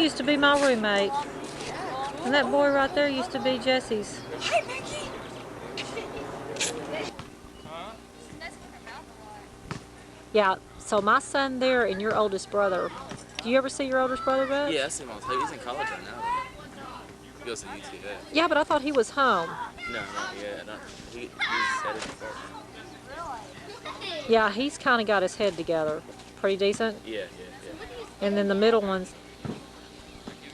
He used to be my roommate. And that boy right there used to be Jesse's. Yeah, so my son there and your oldest brother. Do you ever see your oldest brother much? Yeah, I see him all the time. He's in college right now. He goes to UT, yeah. Yeah, but I thought he was home. No, he's headed to Fort now. Yeah, he's kind of got his head together. Pretty decent. Yeah. And then the middle one's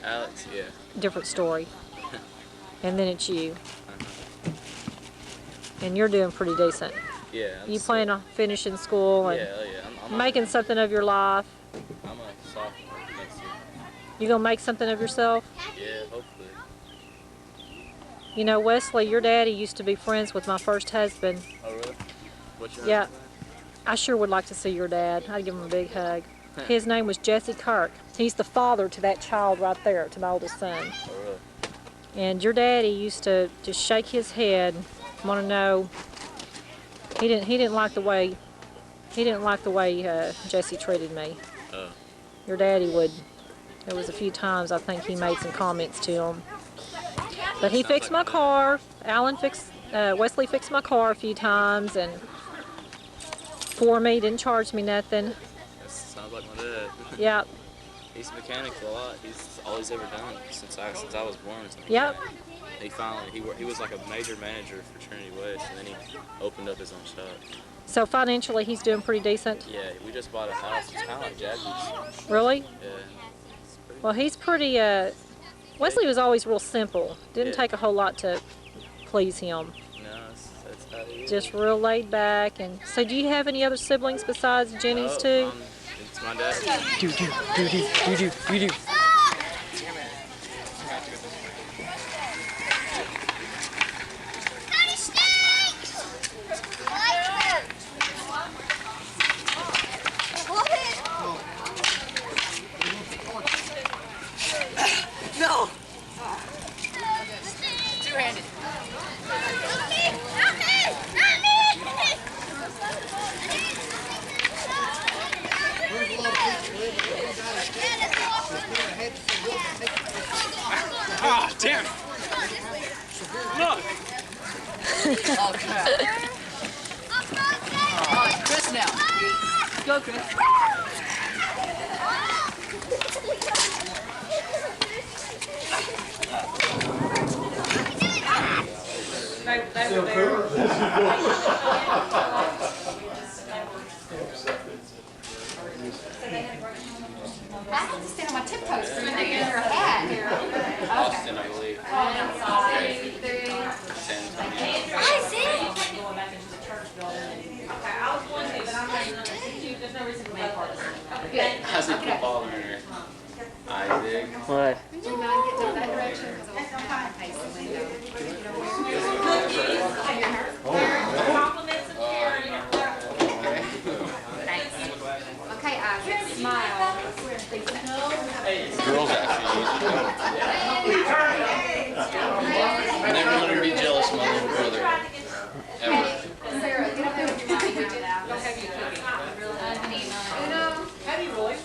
Alex, yeah. different story. And then it's you. And you're doing pretty decent. Yeah. You plan on finishing school and I'm making something of your life? I'm a sophomore next year. You gonna make something of yourself? Yeah, hopefully. You know, Wesley, your daddy used to be friends with my first husband. Oh, really? What's your Yeah. I sure would like to see your dad. I'd give him a big hug. His name was Jesse Kirk. He's the father to that child right there, to my oldest son. Oh, really? And your daddy used to just shake his head, want to know. He didn't like the way Jesse treated me. Oh. Your daddy would. There was a few times I think he made some comments to him. But he fixed my car. Wesley fixed my car a few times and for me, didn't charge me nothing. That sounds like my dad. Yep. He's a mechanic for a lot. He's all he's ever done since I was born. Yep. He finally he was like a major manager for Trinity West, and then he opened up his own shop. So financially, he's doing pretty decent. Yeah, we just bought a house. It's kind of like Jackie's. Really? Yeah. Well, he's pretty. Wesley was always real simple. Didn't take a whole lot to please him. No, that's how he is. Just real laid back. And so, do you have any other siblings besides Jenny's too? It's my dad. Do. No! Two-handed. Ah, damn it! Look! Oh, crap. All right, Chris now. Go, Chris. I have to stand on my tiptoes so you can get your hat. Austin, I believe. How's it football learner? Isaac. What? Do you mind getting in that direction? Because I want to face the window. Thanks. Okay, Isaac, smile. Girls actually I never let her be jealous of my little brother. Ever. Sarah, get up there with your mommy now. Don't have you cooking. Uno. Have you really?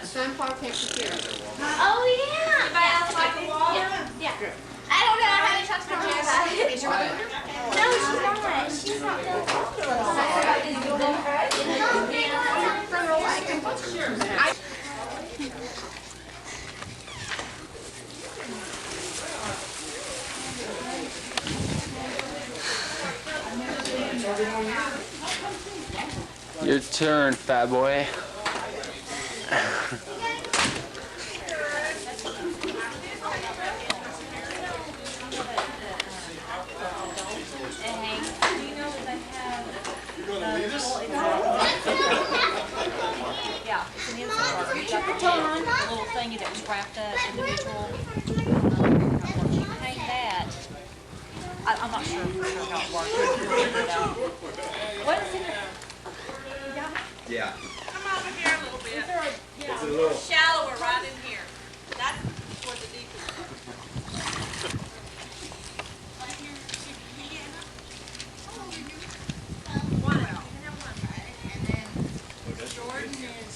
Sunflower picture here. Oh yeah. Anybody else like the water? Yeah. I don't know how many times about it. Is your mother? No, she's not. She's not feeling comfortable. Your turn, fat boy. Yeah, it's an inside order. You got the little thingy that was wrapped up, individual. You hang that. I'm not sure for sure how it works. What is it? Yeah. Come over here a little bit. It's a little shallower right in here. That's where the deep is. One out. And then Jordan is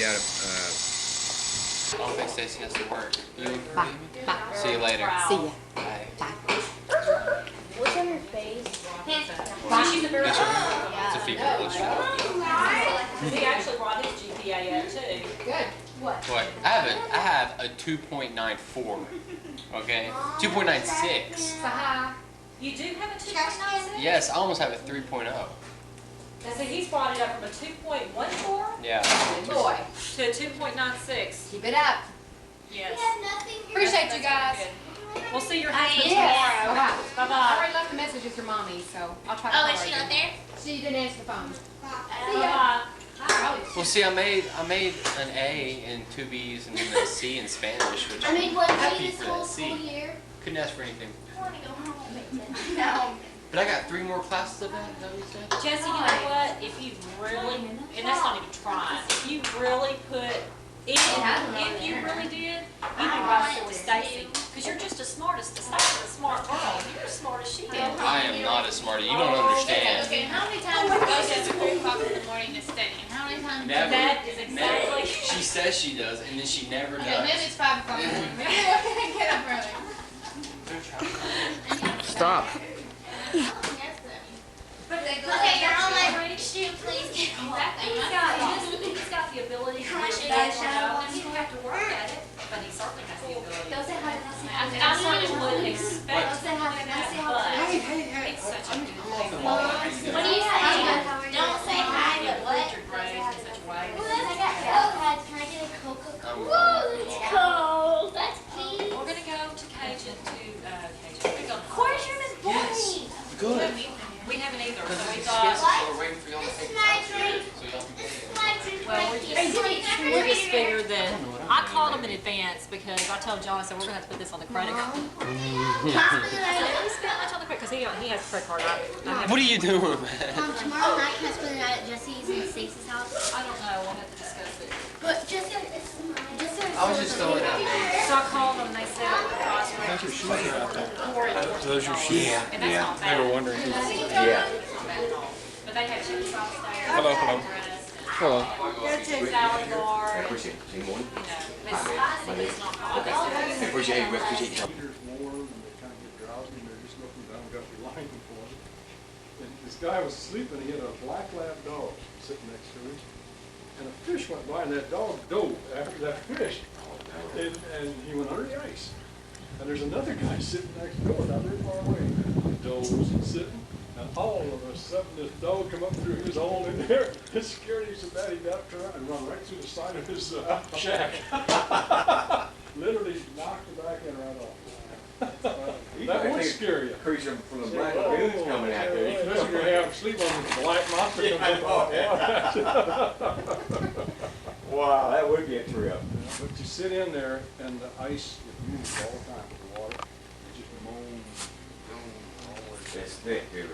got I don't think Stacy has to work. You? Bye. Bye. See you later. See ya. Bye. What's on her face? She's a very It's a fecal cholesterol. He actually brought his GPA up too. Good. What? What? I have a 2.94. Okay? 2.96. Saha. You do have a 2.96? Yes, I almost have a 3.0. And so he's brought it up from a 2.14 Yeah. Good boy. to a 2.96. Keep it up. Yes. Appreciate you guys. Good. We'll see your husband Yes. tomorrow. Bye. I Bye-bye. already left a message with your mommy, so I'll try to Oh, call is her she not again. there? She didn't answer the phone. Bye-bye. Well, see, I made an A and 2 B's and then a C in Spanish, which I made one happy day this for whole that school C. year. Couldn't ask for anything. I want to go home. No. But I got 3 more classes of that. Is that what you said? Jesse, you know what? If you really, and that's not even trying, if you really put, if you really did, you'd be right there with Stacy. Because you're just as smart as Stacy's a smart girl. You're as smart as she is. I am not as smart as you. Don't understand. Okay, how many times do you go to 3 o'clock in the morning to study? And how many times? Never. That is Never. exactly. She says she does, and then she never Okay, maybe does. it's 5 o'clock in the morning. Maybe get up early. Stop. Okay, you're on my break shoe. Please get off. He's got the ability to do Can I show you that. guys shadow? He doesn't have to work at it, but he certainly has the ability. Go say hi to Nancy. I certainly wouldn't expect Go say hi to Nancy. but Hey. it's such a good thing. What do you say? Don't say hi, but what? Richard raised in such a way. I got Coke. Can I get a Coca-Cola? Whoa, it's cold. That's cute. We're gonna go to Cajun We're gonna go to Course room is boring. Good. We haven't either, so we Yes, thought, we're waiting for y'all to This take is the my time drink. so y'all can get This in. is my drink. well, we just figured that, I I called them in advance because I told John, I said, we're gonna have to put this on the credit card. I said, we spent much on the credit, because he has a credit card, I have. What are you doing, man? Tomorrow night, can I spend the night at Jesse's and Stacy's house? I don't know, we'll have to discuss it. But just I was just throwing it out there. So I called them, and they said the price range was Those are shoes. and that's not bad. wondering. Yeah. But they have chicken sauce there. Hello. Hello. Salad bar, and, Appreciate it. Good morning. you know, it's not hot. Appreciate it. Appreciate it. Heaters warm and they kind of get drowsy and they're just looking down, got the lining for it. And this guy was sleeping, he had a black lab dog sitting next to him. And a fish went by and that dog dove after that fish. And he went under the ice. And there's another guy sitting next door, not very far away. The dog was sitting. And all of a sudden, this dog come up through his hole in there. It scared him so bad he got up to and run right through the side of his shack. Literally knocked the back end right off. That would scare you. Creature from the black lagoon's coming out there. Unless you're gonna have sleep on the black monster comes up out of the water. Wow, that would be a trip. But you sit in there and the ice, it moves all the time with the water. It just moans, all the way. It's thick, dude.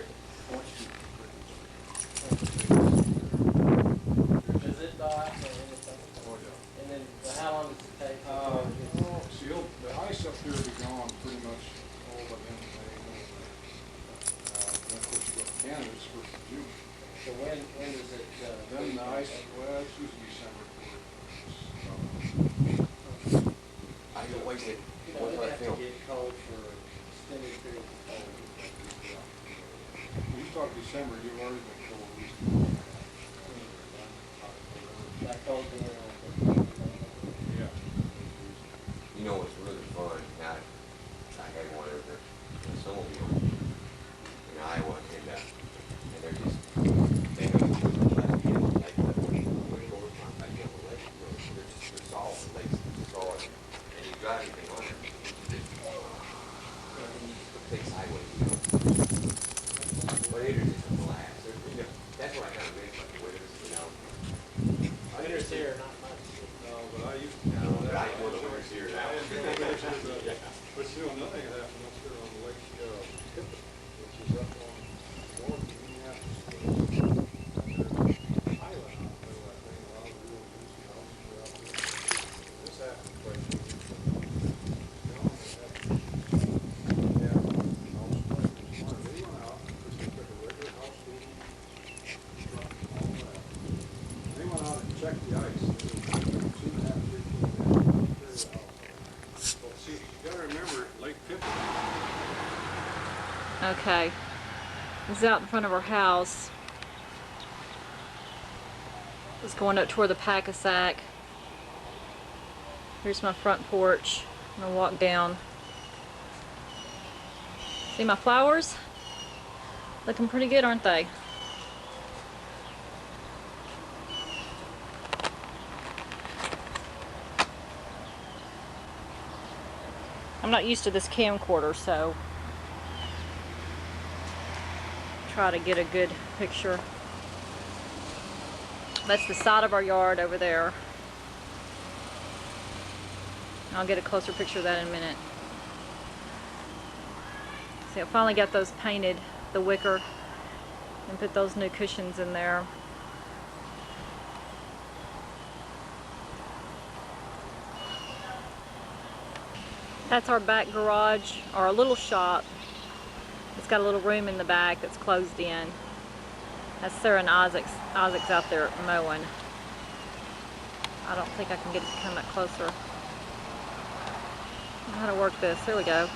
Does it die or anything? Oh, yeah. And then how long does it take? See, the ice up there will be gone pretty much all by the end of May. Then of course you go to Canada, it's first of June. So when does it? Then the ice, well, it's usually December. I don't wait till, You know, what's it that have to film? get cold for extended periods of time. You start December, you've already been cold. Like cold beer. Yeah. You know what's really fun? I had one of the snowmobile in Iowa, and they're just, they have a left hand, like, they're salt, lakes, salt, and you drive anything on it, it's big sideways. But it is just a blast. That's what I kind of miss about the winters, you know. Winters here, not much. No, but I used to. But I know the winters here now. But see, another thing that happened up there on the lake, Tippett, which is up on north of Minneapolis. Island out there, I think, a lot of real juicy houses are out there. This happened quite a few years ago. You know, they had, house plants. They went out, because they took a regular house building, truck, all that. They went out and checked the ice. Okay. This is out in front of our house. It's going up toward the pack-a-sack. Here's my front porch. I'm gonna walk down. See my flowers? Looking pretty good, aren't they? I'm not used to this camcorder, so try to get a good picture. That's the side of our yard over there. I'll get a closer picture of that in a minute. See, I finally got those painted, the wicker, and put those new cushions in there. That's our back garage, or our little shop. It's got a little room in the back that's closed in. That's Sara and Isaac's. Isaac's out there mowing. I don't think I can get it to come up closer. I don't know how to work this. There we go.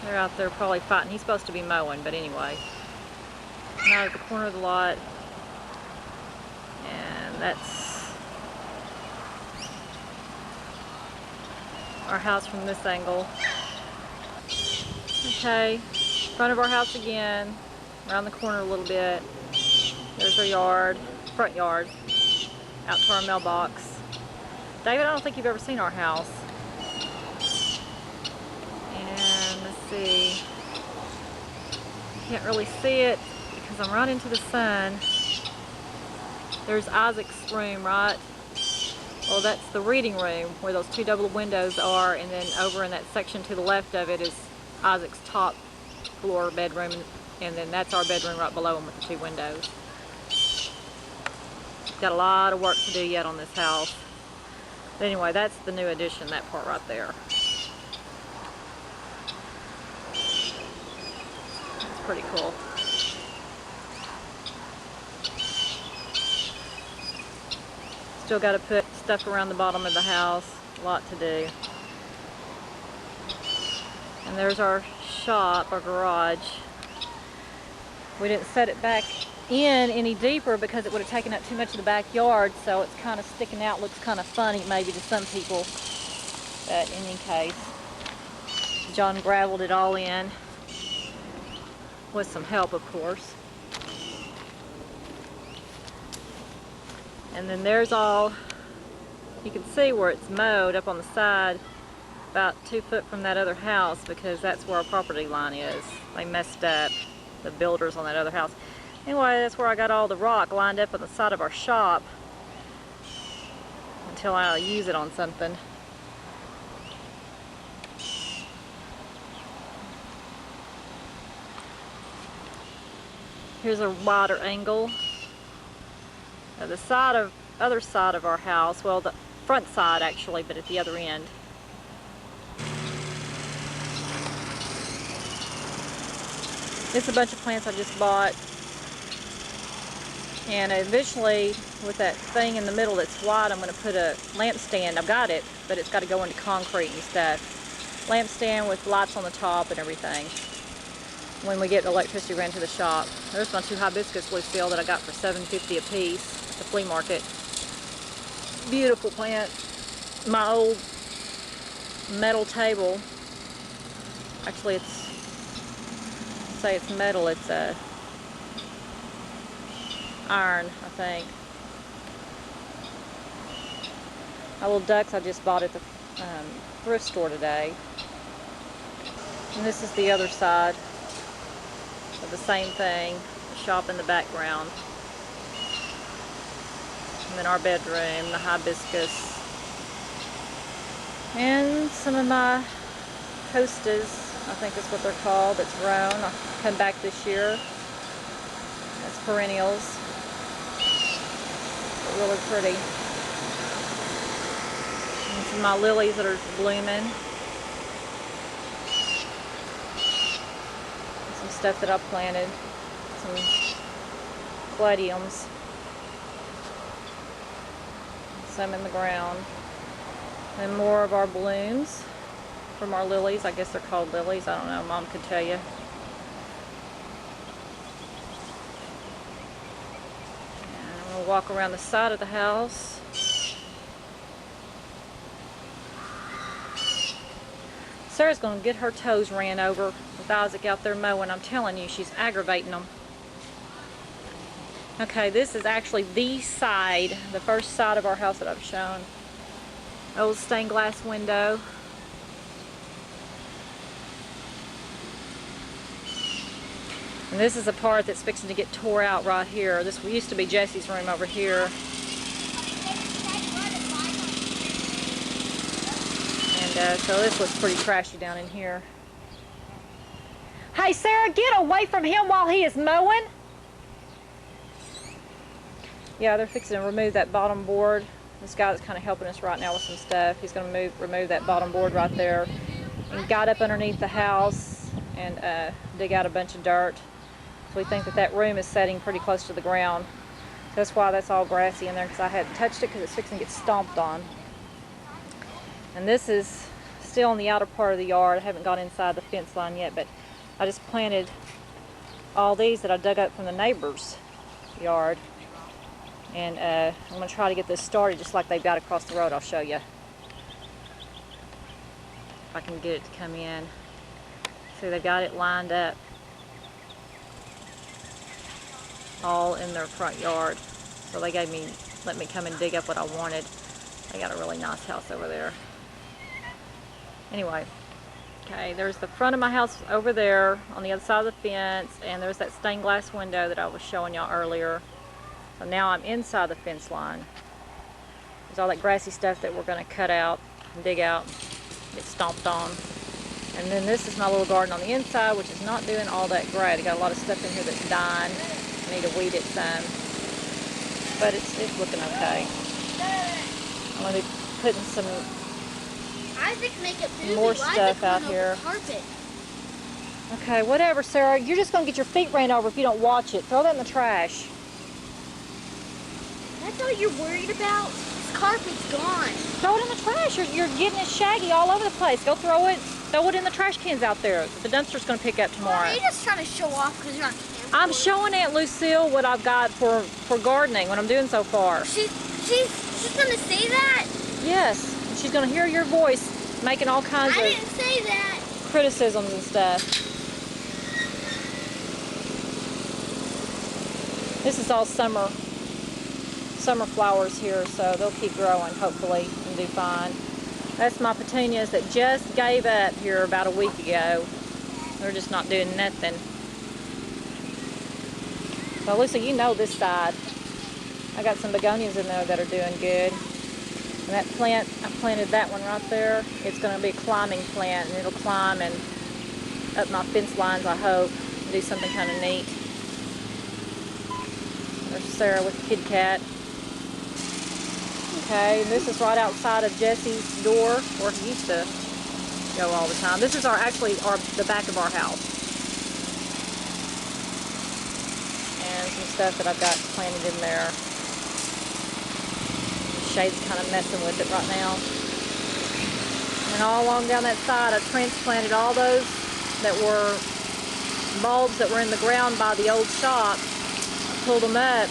They're out there probably fighting. He's supposed to be mowing, but anyway. Now at the corner of the lot. And that's our house from this angle. Okay, front of our house again, around the corner a little bit. There's our yard, front yard, out to our mailbox. David, I don't think you've ever seen our house. And let's see, can't really see it because I'm right into the sun. There's Isaac's room, right? Well, that's the reading room where those two double windows are, and then over in that section to the left of it is Isaac's top floor bedroom, and then that's our bedroom right below him with the two windows. Got a lot of work to do yet on this house. But anyway, that's the new addition, that part right there. It's pretty cool. Still got to put stuff around the bottom of the house. A lot to do. And there's our shop, our garage. We didn't set it back in any deeper because it would have taken up too much of the backyard, so it's kind of sticking out, looks kind of funny maybe to some people. But in any case, John gravelled it all in, with some help of course. And then there's all, you can see where it's mowed up on the side, about 2 foot from that other house, because that's where our property line is. They messed up, the builders on that other house. Anyway, that's where I got all the rock lined up on the side of our shop until I use it on something. Here's a wider angle. The other side of our house, well, the front side actually, but at the other end. It's a bunch of plants I just bought. And eventually, with that thing in the middle that's white, I'm going to put a lampstand. I've got it, but it's got to go into concrete and stuff. Lampstand with lights on the top and everything. When we get electricity ran to the shop. There's my 2 hibiscus, Lucille, that I got for $7.50 a piece at the flea market. Beautiful plant. My old metal table. Actually, it's metal. It's a iron, I think. My little ducks I just bought at the thrift store today. And this is the other side of the same thing, the shop in the background. And then our bedroom, the hibiscus. And some of my hostas, I think is what they're called, that's grown. I'll come back this year. That's perennials. They're really pretty. And some of my lilies that are blooming. Some stuff that I planted. Some caladiums. Some in the ground. And more of our balloons. from our lilies. I guess they're called lilies. I don't know. Mom could tell you. And I'm going to walk around the side of the house. Sarah's going to get her toes ran over with Isaac out there mowing. I'm telling you, she's aggravating them. Okay, this is actually the side, the first side of our house that I've shown. Old stained glass window. And this is a part that's fixing to get tore out right here. This used to be Jesse's room over here. And so this looks pretty trashy down in here. Hey Sarah, get away from him while he is mowing. Yeah, they're fixing to remove that bottom board. This guy that's kind of helping us right now with some stuff. He's going to remove that bottom board right there. And got up underneath the house and dig out a bunch of dirt. So we think that that room is setting pretty close to the ground. So that's why that's all grassy in there, because I hadn't touched it because it's fixing to get stomped on. And this is still in the outer part of the yard. I haven't got inside the fence line yet, but I just planted all these that I dug up from the neighbor's yard. And I'm going to try to get this started just like they've got across the road. I'll show you. If I can get it to come in. See, they've got it lined up all in their front yard. So they let me come and dig up what I wanted. They got a really nice house over there. Anyway, okay, there's the front of my house over there on the other side of the fence, and there's that stained glass window that I was showing y'all earlier. So now I'm inside the fence line. There's all that grassy stuff that we're going to cut out and dig out, get stomped on. And then this is my little garden on the inside, which is not doing all that great. I got a lot of stuff in here that's dying. I need to weed it some, but it's looking okay. I'm going to be putting some more stuff out here. Okay, whatever, Sarah. You're just going to get your feet ran over if you don't watch it. Throw that in the trash. That's all you're worried about? This carpet's gone. Throw it in the trash. You're getting it shaggy all over the place. Go throw it in the trash cans out there. The dumpster's going to pick up tomorrow. Are you just trying to show off because you're on camera? I'm showing Aunt Lucille what I've got for gardening, what I'm doing so far. She's going to say that? Yes. She's going to hear your voice making all kinds I of didn't say that. criticisms and stuff. This is all summer flowers here, so they'll keep growing hopefully and do fine. That's my petunias that just gave up here about a week ago. They're just not doing nothing. So Lisa, you know this side. I got some begonias in there that are doing good. And that plant, I planted that one right there. It's going to be a climbing plant, and it'll climb and up my fence lines, I hope, and do something kind of neat. There's Sarah with the kitty cat. Okay, this is right outside of Jesse's door, where he used to go all the time. This is the back of our house. And some stuff that I've got planted in there. The shade's kind of messing with it right now. And all along down that side, I transplanted all those that were bulbs that were in the ground by the old shop. I pulled them up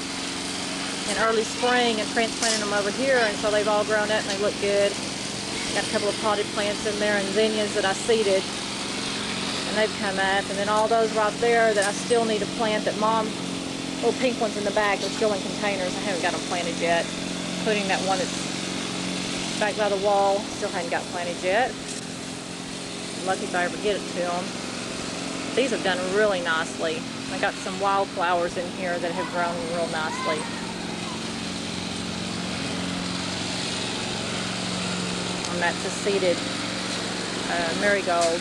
in early spring and transplanted them over here, and so they've all grown up and they look good. Got a couple of potted plants in there and zinnias that I seeded, and they've come up. And then all those right there that I still need to plant that Mom, little pink ones in the back, are still in containers. I haven't got them planted yet, including that one that's back by the wall. Still haven't got planted yet. I'm lucky if I ever get it to them. These have done really nicely. I got some wildflowers in here that have grown real nicely. And that's a seeded marigold.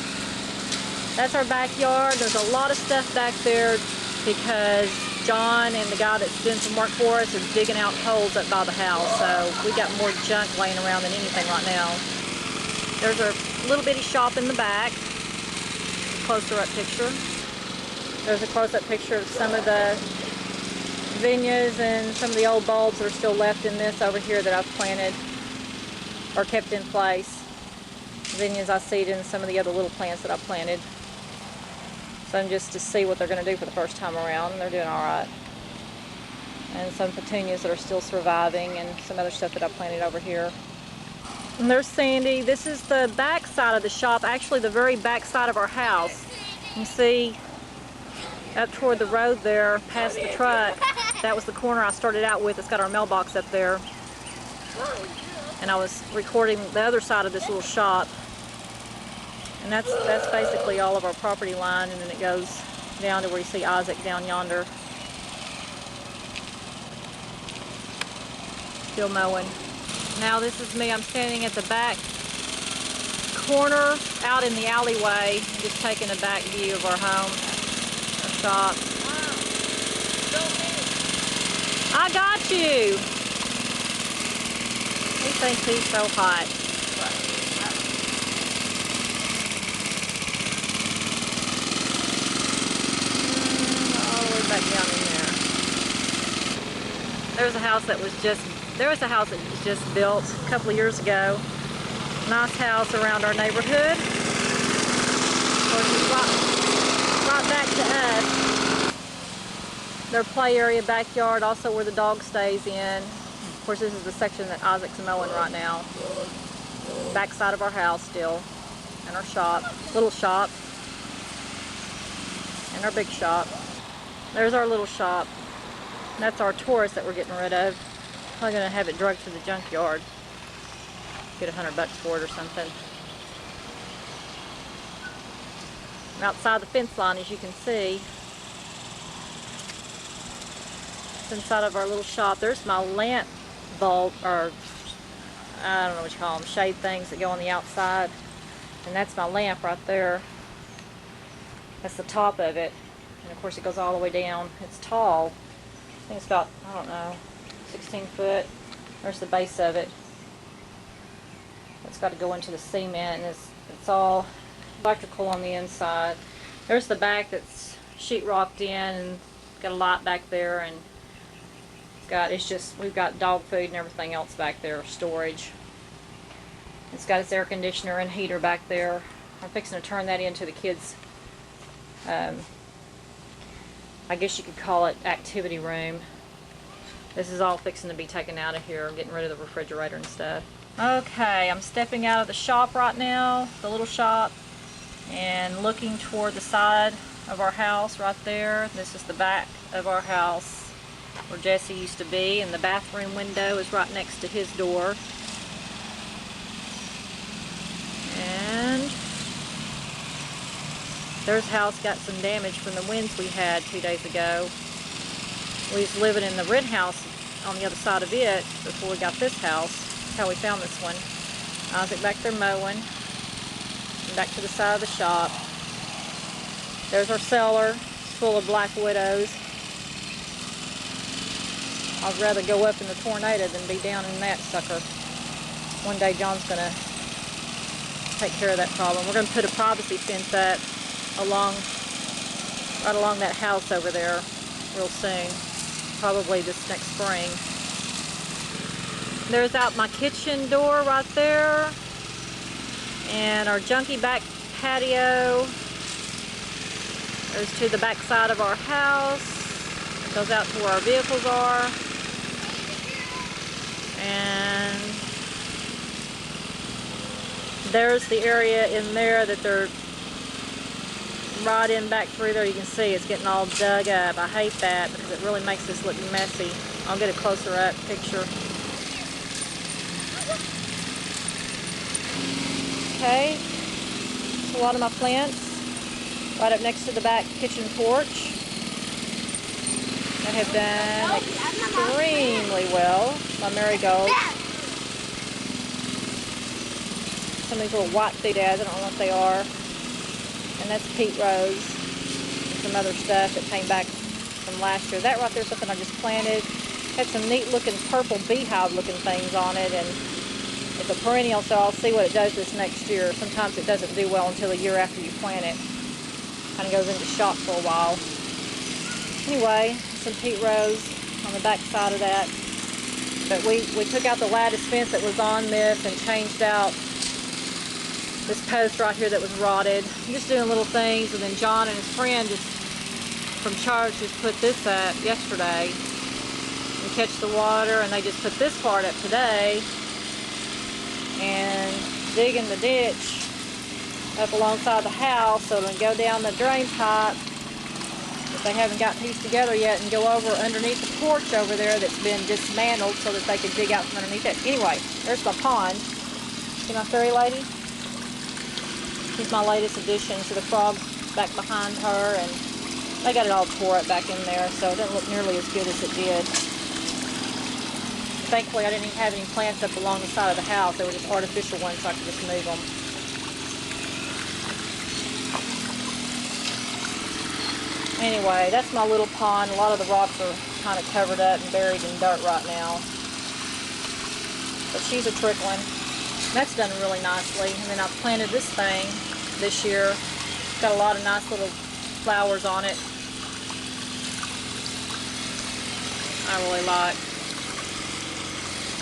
That's our backyard. There's a lot of stuff back there because John and the guy that's doing some work for us is digging out holes up by the house. So we got more junk laying around than anything right now. There's a little bitty shop in the back. Closer up picture. There's a close-up picture of some of the zinnias and some of the old bulbs that are still left in this over here that I've planted or kept in place. zinnias I seed in some of the other little plants that I planted. Some just to see what they're going to do for the first time around, and they're doing all right. And some petunias that are still surviving, and some other stuff that I planted over here. And there's Sandy. This is the back side of the shop, actually the very back side of our house. You can see up toward the road there, past the truck, that was the corner I started out with. It's got our mailbox up there. And I was recording the other side of this little shop. And that's basically all of our property line, and then it goes down to where you see Isaac down yonder. Still mowing. Now this is me. I'm standing at the back corner out in the alleyway, just taking a back view of our home, our shop. I got you. He thinks he's so hot. All the way back down in there. There was a house that was just built a couple of years ago. Nice house around our neighborhood. Of course, it's right back to us. Their play area, backyard, also where the dog stays in. Of course, this is the section that Isaac's mowing right now. Back side of our house still. And our shop, little shop. And our big shop. There's our little shop. And that's our Taurus that we're getting rid of. Probably gonna have it drugged to the junkyard. Get $100 for it or something. I'm outside the fence line, as you can see. It's inside of our little shop. There's my lamp bulb, or I don't know what you call them, shade things that go on the outside. And that's my lamp right there. That's the top of it. And of course it goes all the way down. It's tall. I think it's about, I don't know, 16 foot. There's the base of it. It's got to go into the cement, and it's all electrical on the inside. There's the back that's sheetrocked in, and got a lot back there, and we've got dog food and everything else back there, storage. It's got its air conditioner and heater back there. I'm fixing to turn that into the kids' I guess you could call it activity room. This is all fixing to be taken out of here, getting rid of the refrigerator and stuff. Okay, I'm stepping out of the shop right now, the little shop, and looking toward the side of our house right there. This is the back of our house where Jesse used to be, and the bathroom window is right next to his door. And there's a house got some damage from the winds we had 2 days ago. We was living in the red house on the other side of it before we got this house. That's how we found this one. Isaac back there mowing. And back to the side of the shop. There's our cellar. It's full of black widows. I'd rather go up in the tornado than be down in that sucker. One day John's going to take care of that problem. We're going to put a privacy fence up right along that house over there real soon. Probably this next spring. There's out my kitchen door right there. And our junky back patio. Goes to the back side of our house. It goes out to where our vehicles are. And there's the area in there that they're right in back through there. You can see it's getting all dug up. I hate that because it really makes this look messy. I'll get a closer up picture. Okay, a lot of my plants right up next to the back kitchen porch that have done extremely well. My marigolds. Some of these little white doodads, I don't know what they are. And that's Pete Rose and some other stuff that came back from last year. That right there is something I just planted. Had some neat looking purple beehive looking things on it, and it's a perennial, so I'll see what it does this next year. Sometimes it doesn't do well until a year after you plant it. Kind of goes into shock for a while. Anyway, some Pete Rose on the back side of that. But we took out the lattice fence that was on this and changed out this post right here that was rotted. I'm just doing little things, and then John and his friend just from church just put this up yesterday and catch the water, and they just put this part up today and digging the ditch up alongside the house so it'll go down the drain pipe that they haven't got pieced together yet and go over underneath the porch over there that's been dismantled so that they could dig out from underneath it. Anyway, there's my pond. See my fairy lady? She's my latest addition to the frog back behind her, and they got it all tore up back in there, so it doesn't look nearly as good as it did. Thankfully, I didn't even have any plants up along the side of the house. They were just artificial ones, so I could just move them. Anyway, that's my little pond. A lot of the rocks are kind of covered up and buried in dirt right now. But she's a trickling. That's done really nicely. And then I've planted this thing this year. It's got a lot of nice little flowers on it. I really like.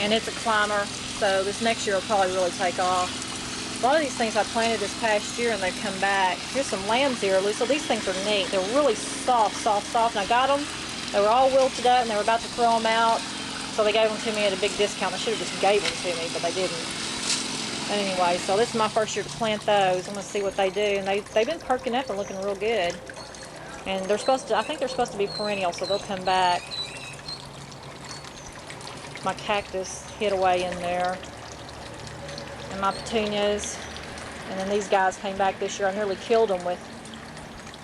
And it's a climber, so this next year will probably really take off. A lot of these things I planted this past year and they've come back. Here's some lambs here, so these things are neat. They're really soft, and I got them. They were all wilted up and they were about to throw them out, so they gave them to me at a big discount. I should have just gave them to me, but they didn't. But anyway, so this is my first year to plant those. I'm going to see what they do, and they've been perking up and looking real good. And they're supposed to, I think they're supposed to be perennial, so they'll come back. My cactus hid away in there. And my petunias. And then these guys came back this year. I nearly killed them with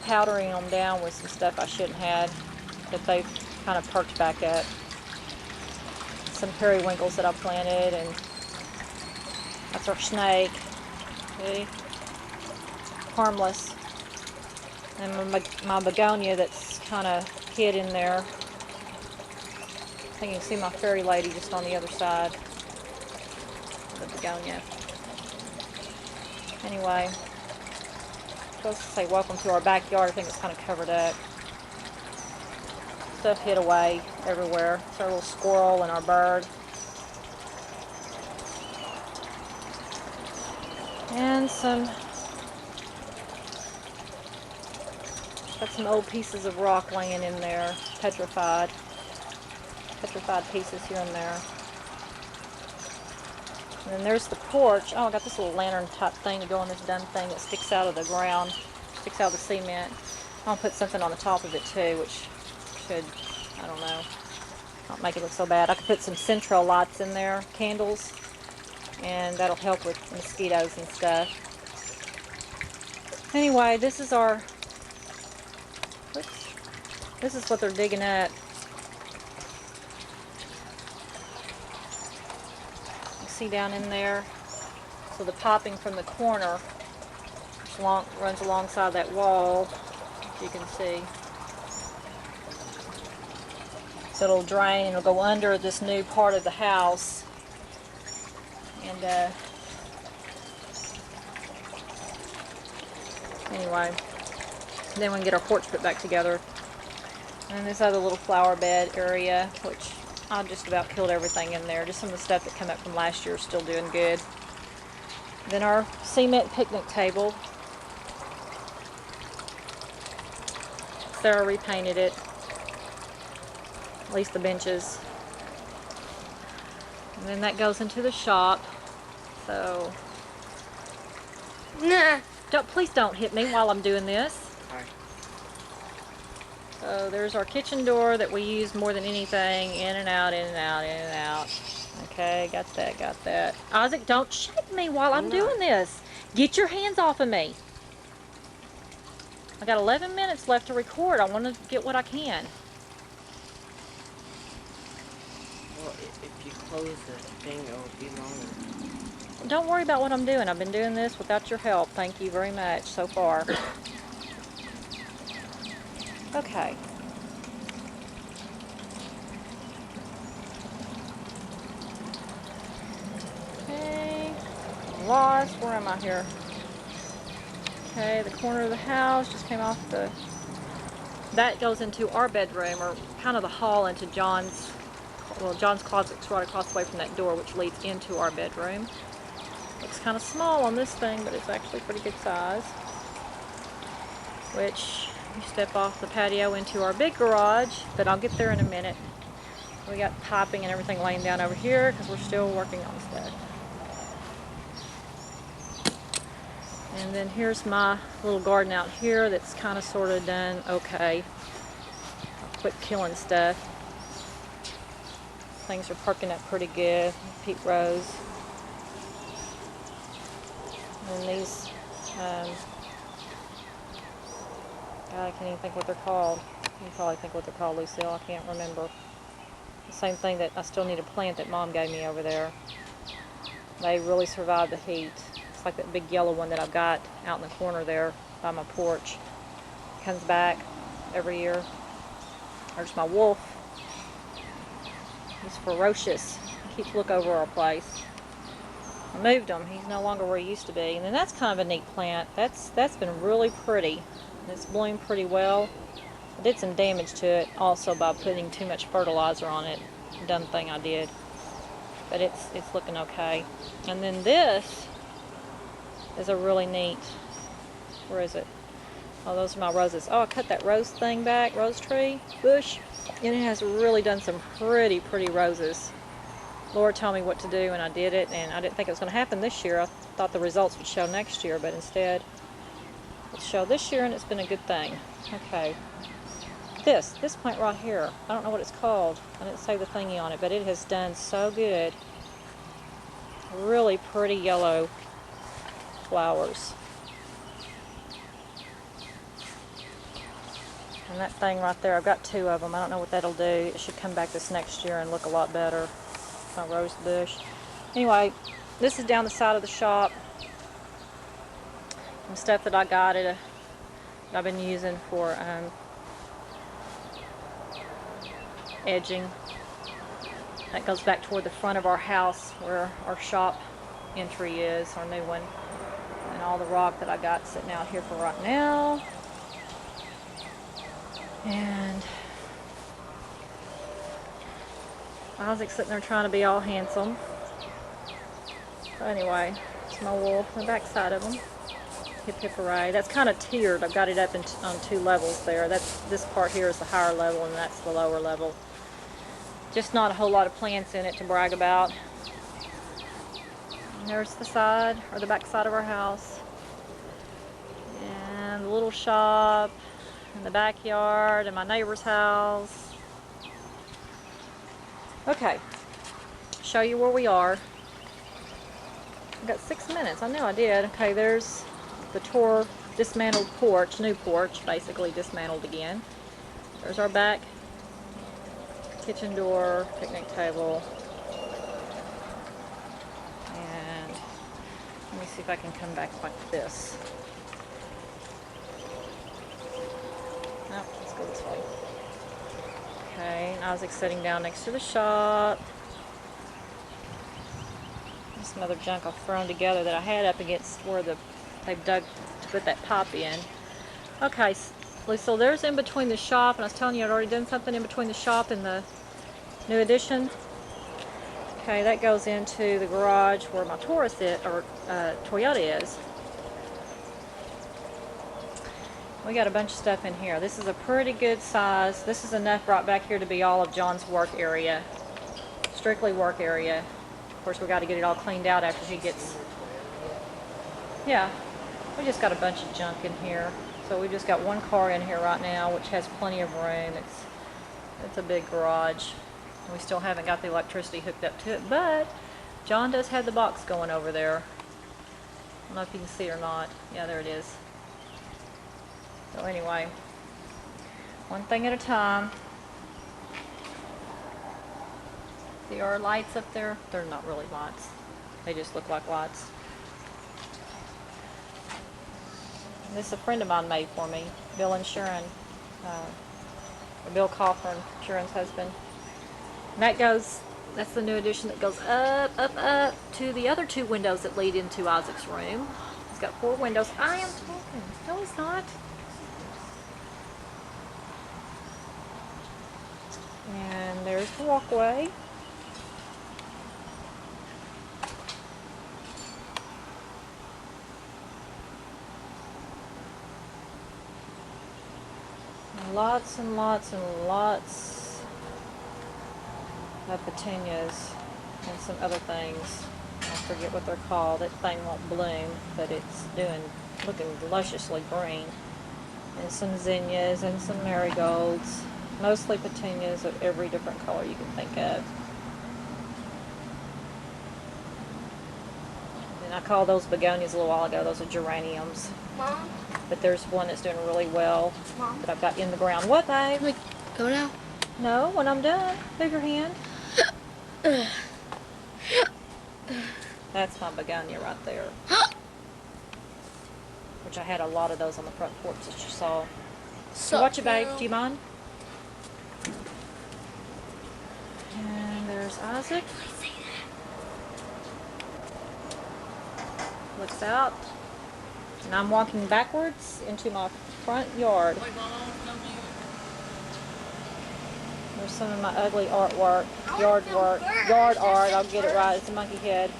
powdering them down with some stuff I shouldn't have. But they've kind of perked back up. Some periwinkles that I planted, and that's our snake. See? Harmless. And my begonia that's kind of hid in there. I think you can see my fairy lady just on the other side of the begonia. Anyway, I'm supposed to say welcome to our backyard. I think it's kind of covered up. Stuff hid away everywhere. It's our little squirrel and our bird. And got some old pieces of rock laying in there, petrified pieces here and there. And then there's the porch. Oh, I got this little lantern type thing to go on this dumb thing that sticks out of the ground, sticks out of the cement. I'll put something on the top of it too, which should, I don't know, not make it look so bad. I could put some Central lights in there, candles, and that'll help with mosquitoes and stuff. Anyway, this is our, this is what they're digging up. See down in there, so the piping from the corner runs alongside that wall, if you can see. So it'll drain and it'll go under this new part of the house. And anyway, then we can get our porch put back together. And this other little flower bed area, which I just about killed everything in there. Just some of the stuff that came up from last year is still doing good. Then our cement picnic table. Sara repainted it. At least the benches. And then that goes into the shop. So, Nah. please don't hit me while I'm doing this. So there's our kitchen door that we use more than anything. In and out, in and out, in and out. Okay, got that. Isaac, don't shake me while I'm doing this. Get your hands off of me. I got 11 minutes left to record. I want to get what I can. Well, if you close the thing, it'll be longer. Don't worry about what I'm doing. I've been doing this without your help. Thank you very much so far. Okay. Okay. Lost. Where am I here? Okay, the corner of the house just came off the... That goes into our bedroom, or kind of the hall into John's... Well, John's closet's right across the way from that door, which leads into our bedroom. Looks kind of small on this thing, but it's actually pretty good size. Which, you step off the patio into our big garage, but I'll get there in a minute. We got piping and everything laying down over here because we're still working on stuff. And then here's my little garden out here that's kind of sort of done okay. I'll quit killing stuff. Things are perking up pretty good. Peat rose. And these, God, I can't even think what they're called. You probably think what they're called, Lucille. I can't remember. The same thing that I still need to plant that Mom gave me over there. They really survive the heat. It's like that big yellow one that I've got out in the corner there by my porch. Comes back every year. There's my wolf. He's ferocious. He keeps looking over our place. I moved him. He's no longer where he used to be. And then that's kind of a neat plant. That's been really pretty. It's bloomed pretty well. I did some damage to it also by putting too much fertilizer on it. Dumb thing I did. But it's looking okay. And then this is a really neat, where is it? Oh, those are my roses. Oh, I cut that rose thing back, rose tree, bush, and it has really done some pretty roses. Laura told me what to do and I did it, and I didn't think it was going to happen this year. I thought the results would show next year, but instead it showed this year, and it's been a good thing. Okay. This plant right here, I don't know what it's called. I didn't say the thingy on it, but it has done so good. Really pretty yellow flowers. And that thing right there, I've got 2 of them. I don't know what that'll do. It should come back this next year and look a lot better. My rose bush. Anyway, this is down the side of the shop. Some stuff that I got that I've been using for edging. That goes back toward the front of our house where our shop entry is, our new one. And all the rock that I got sitting out here for right now. And Isaac's sitting there trying to be all handsome. So anyway, it's my wolf, the back side of him. Hip hip hooray. That's kind of tiered. I've got it up on 2 levels there. This part here is the higher level and that's the lower level. Just not a whole lot of plants in it to brag about. And there's the side, or the back side of our house. And the little shop, and the backyard, and my neighbor's house. Okay, show you where we are. I've got 6 minutes, I know I did. Okay, there's the dismantled porch, new porch, basically dismantled again. There's our back kitchen door, picnic table. And let me see if I can come back like this. Nope, let's go this way. Okay, and Isaac's sitting down next to the shop. There's some other junk I've thrown together that I had up against where they've dug to put that pipe in. Okay, so there's in between the shop, and I was telling you I'd already done something in between the shop and the new addition. Okay, that goes into the garage where my Taurus is, or Toyota is. We got a bunch of stuff in here. This is a pretty good size. This is enough right back here to be all of John's work area. Strictly work area. Of course, we got to get it all cleaned out after he gets... Yeah, we just got a bunch of junk in here. So we just got 1 car in here right now, which has plenty of room. It's a big garage. We still haven't got the electricity hooked up to it, but John does have the box going over there. I don't know if you can see it or not. Yeah, there it is. So anyway, one thing at a time. See our lights up there? They're not really lights. They just look like lights. And this a friend of mine made for me, Bill and Sharon, Bill Coughlin, Sharon's husband. And that's the new addition that goes up to the other 2 windows that lead into Isaac's room. He's got 4 windows. I am talking. No, he's not. And there's the walkway. Lots and lots and lots of petunias and some other things. I forget what they're called. That thing won't bloom, but it's looking lusciously green. And some zinnias and some marigolds. Mostly petunias of every different color you can think of. And I called those begonias a little while ago. Those are geraniums. Mom? But there's one that's doing really well Mom? that I've got in the ground. What, babe? Like, go now? No, when I'm done. Move your hand. That's my begonia right there. Which I had a lot of those on the front porch that you saw. Watch it, babe. Do you mind? And there's Isaac. Looks out. And I'm walking backwards into my front yard. There's some of my ugly artwork, yard art. I'll get it right. It's a monkey head.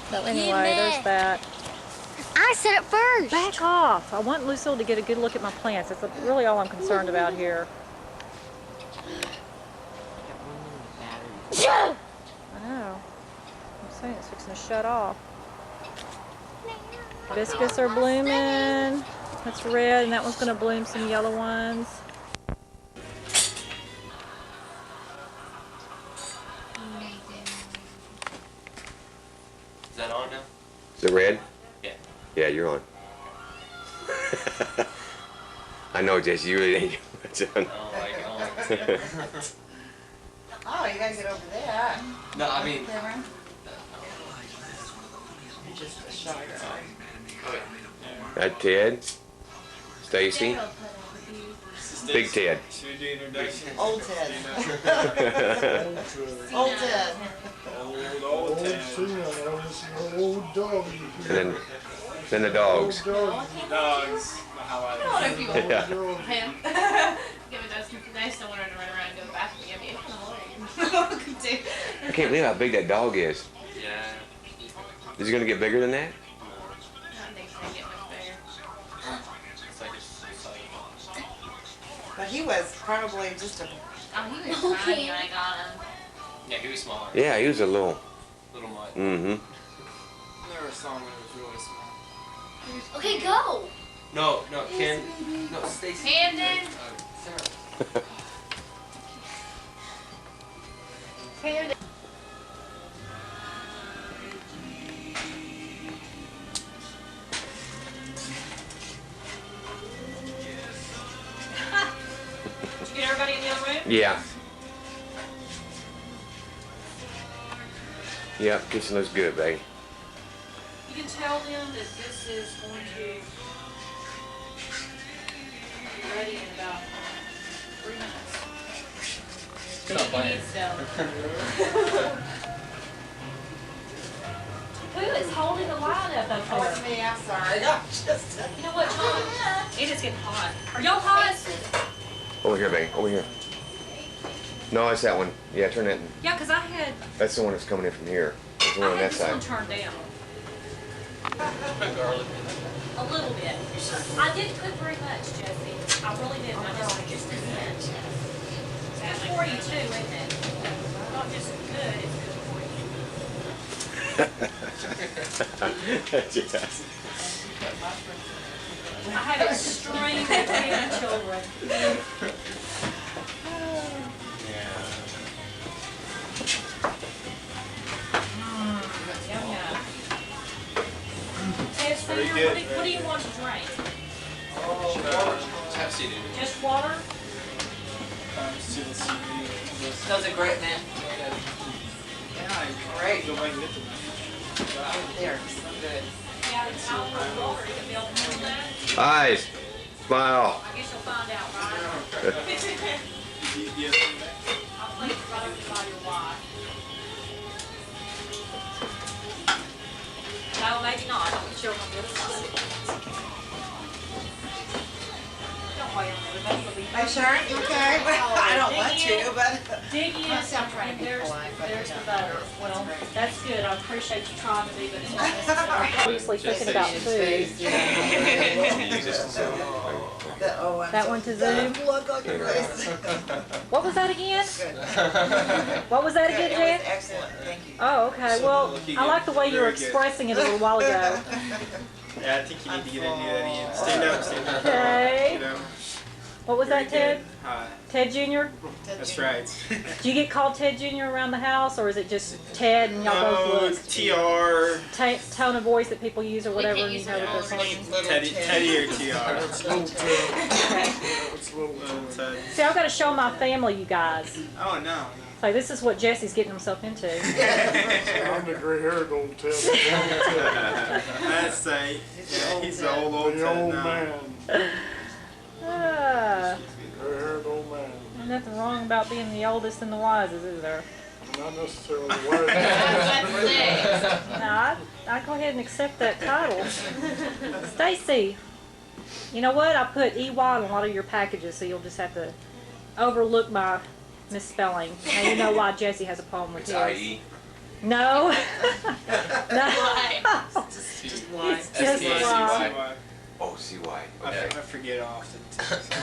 So anyway, there's that. I said it first. Back off. I want Lucille to get a good look at my plants. That's really all I'm concerned about here. I know. I'm saying it's fixing to shut off. Hibiscus are blooming. That's red, and that one's going to bloom some yellow ones. Is that on now? Is it red? Yeah. Yeah, you're on. I know, Jesse, you really ain't much on. Oh, you gotta get over there. No, I mean. Just a shot. That Ted, Stacy, Big Ted. Old Ted. Old Ted. Old dog. And then the dogs. Dogs. Yeah. Him. Give a dose today, so I wanted to run around and go to the bathroom and get me I can't believe how big that dog is. Yeah. Is he gonna get bigger than that? I don't think it's gonna get much bigger. It's like a But he was probably just a. Oh, he was tiny when I got him. Yeah, he was smaller. Yeah, he was a little. Little mutt. Mm-hmm. Never saw him when he was really small. Okay, go. No, Ken. No, Stacy. Camden. Sarah. Camden. Did you get everybody in the other room? Yeah. Yep, kitchen looks good, baby. You can tell them that this is going to be ready in about 3 minutes. Stop playing. Who is holding the line up Oh, there? it's me. I'm sorry. I'm just. You know what, John? It is getting hot. Are y'all hot? Over here, baby. Over here. No, it's that one. Yeah, turn that. Yeah, because I had That's the one that's coming in from here. There's one on that this one side. turned down. Garlic. A little bit. I didn't cook very much, Jesse. I really didn't. I just a hint. It's good for you too, isn't it? Not just good, it's good for you. Yes. I have extremely big children. Yum, yum. Hey, Senior, what do you want to drink? Pepsi, dude. Just water? Those are great, man. Great. They're so good. Yeah, it's out of water. You gonna be able to handle that? Eyes. Smile. I guess you'll find out, right? I'll place it right over by your wife. No, maybe not. I'll put you over on the other side. Don't quite on everybody, but we. Are you sure? Okay. I don't want to, but. Dig in, and there's the butter. Well, that's good, I appreciate you trying to be, but it's not necessary. Obviously thinking about food. That one to Zoom? Look on your face. What was that again? What was that again, It Jan? was excellent, thank you. Oh, okay, well, I like the way you were expressing it a little while ago. Yeah, I think you need to get into that again. Stand up, stand up. Okay. You know, What was that, very Ted? good. Hi. Ted Jr.? That's right. Do you get called Ted Jr. around the house, or is it just Ted and y'all both look? TR. Tone of voice that people use or whatever, and you know what they're saying? Teddy or TR. See, I've got to show my family, you guys. Oh, no. So this is what Jesse's getting himself into. I'm the gray haired old Ted. I'd say, yeah, he's the old The Ted old now. man. Ah, Gray haired old man. there's nothing wrong about being the oldest and the wisest, is there? Not necessarily the word. Now, I go ahead and accept that title. Stacy, you know what? I put EY on a lot of your packages, so you'll just have to overlook my misspelling. Now you know why Jesse has a problem with It's his. IE. No. No. Just It's why. just why. Oh, CY. I Okay. forget often.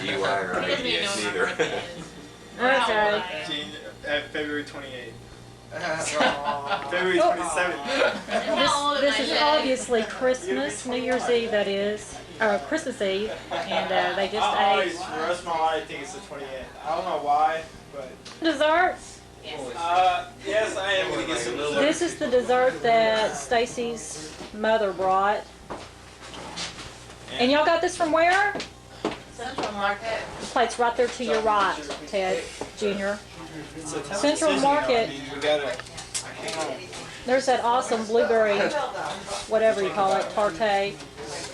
EY or IE. Neither. Okay. February 28th. Aw. February 27th. This is obviously Christmas, New Year's Eve that is, or Christmas Eve, and they just I always, ate for the rest of my life, think it's the 28th. I don't know why, but. desserts. Yes, I am going to get some dessert. This is the dessert that Stacy's mother brought. And y'all got this from where? Central Market. The plate's right there to your right, Ted Jr. Central Market. We got it. There's that awesome blueberry, whatever you call it, tarte.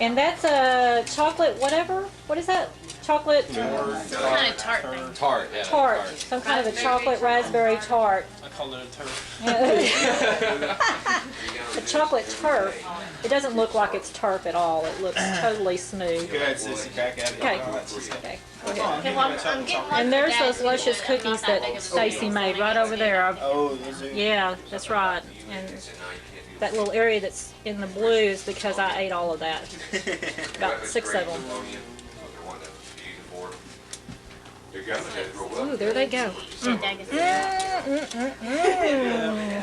And that's a chocolate whatever? What is that? Chocolate Kind of tart thing. Tart, yeah. tart. Some kind of a chocolate raspberry tart. I call it a turf. A chocolate turf. It doesn't look like it's turf at all. It looks totally smooth. Go ahead, sissy, crack at it. Okay. Oh, that's just- Okay. Come on, Okay, well, I'm getting one And for there's Dad. those luscious cookies that Stacy made right over there. Oh, those are. Yeah, that's right. And that little area that's in the blue is because I ate all of that. About 6 of them. Ooh, there they go.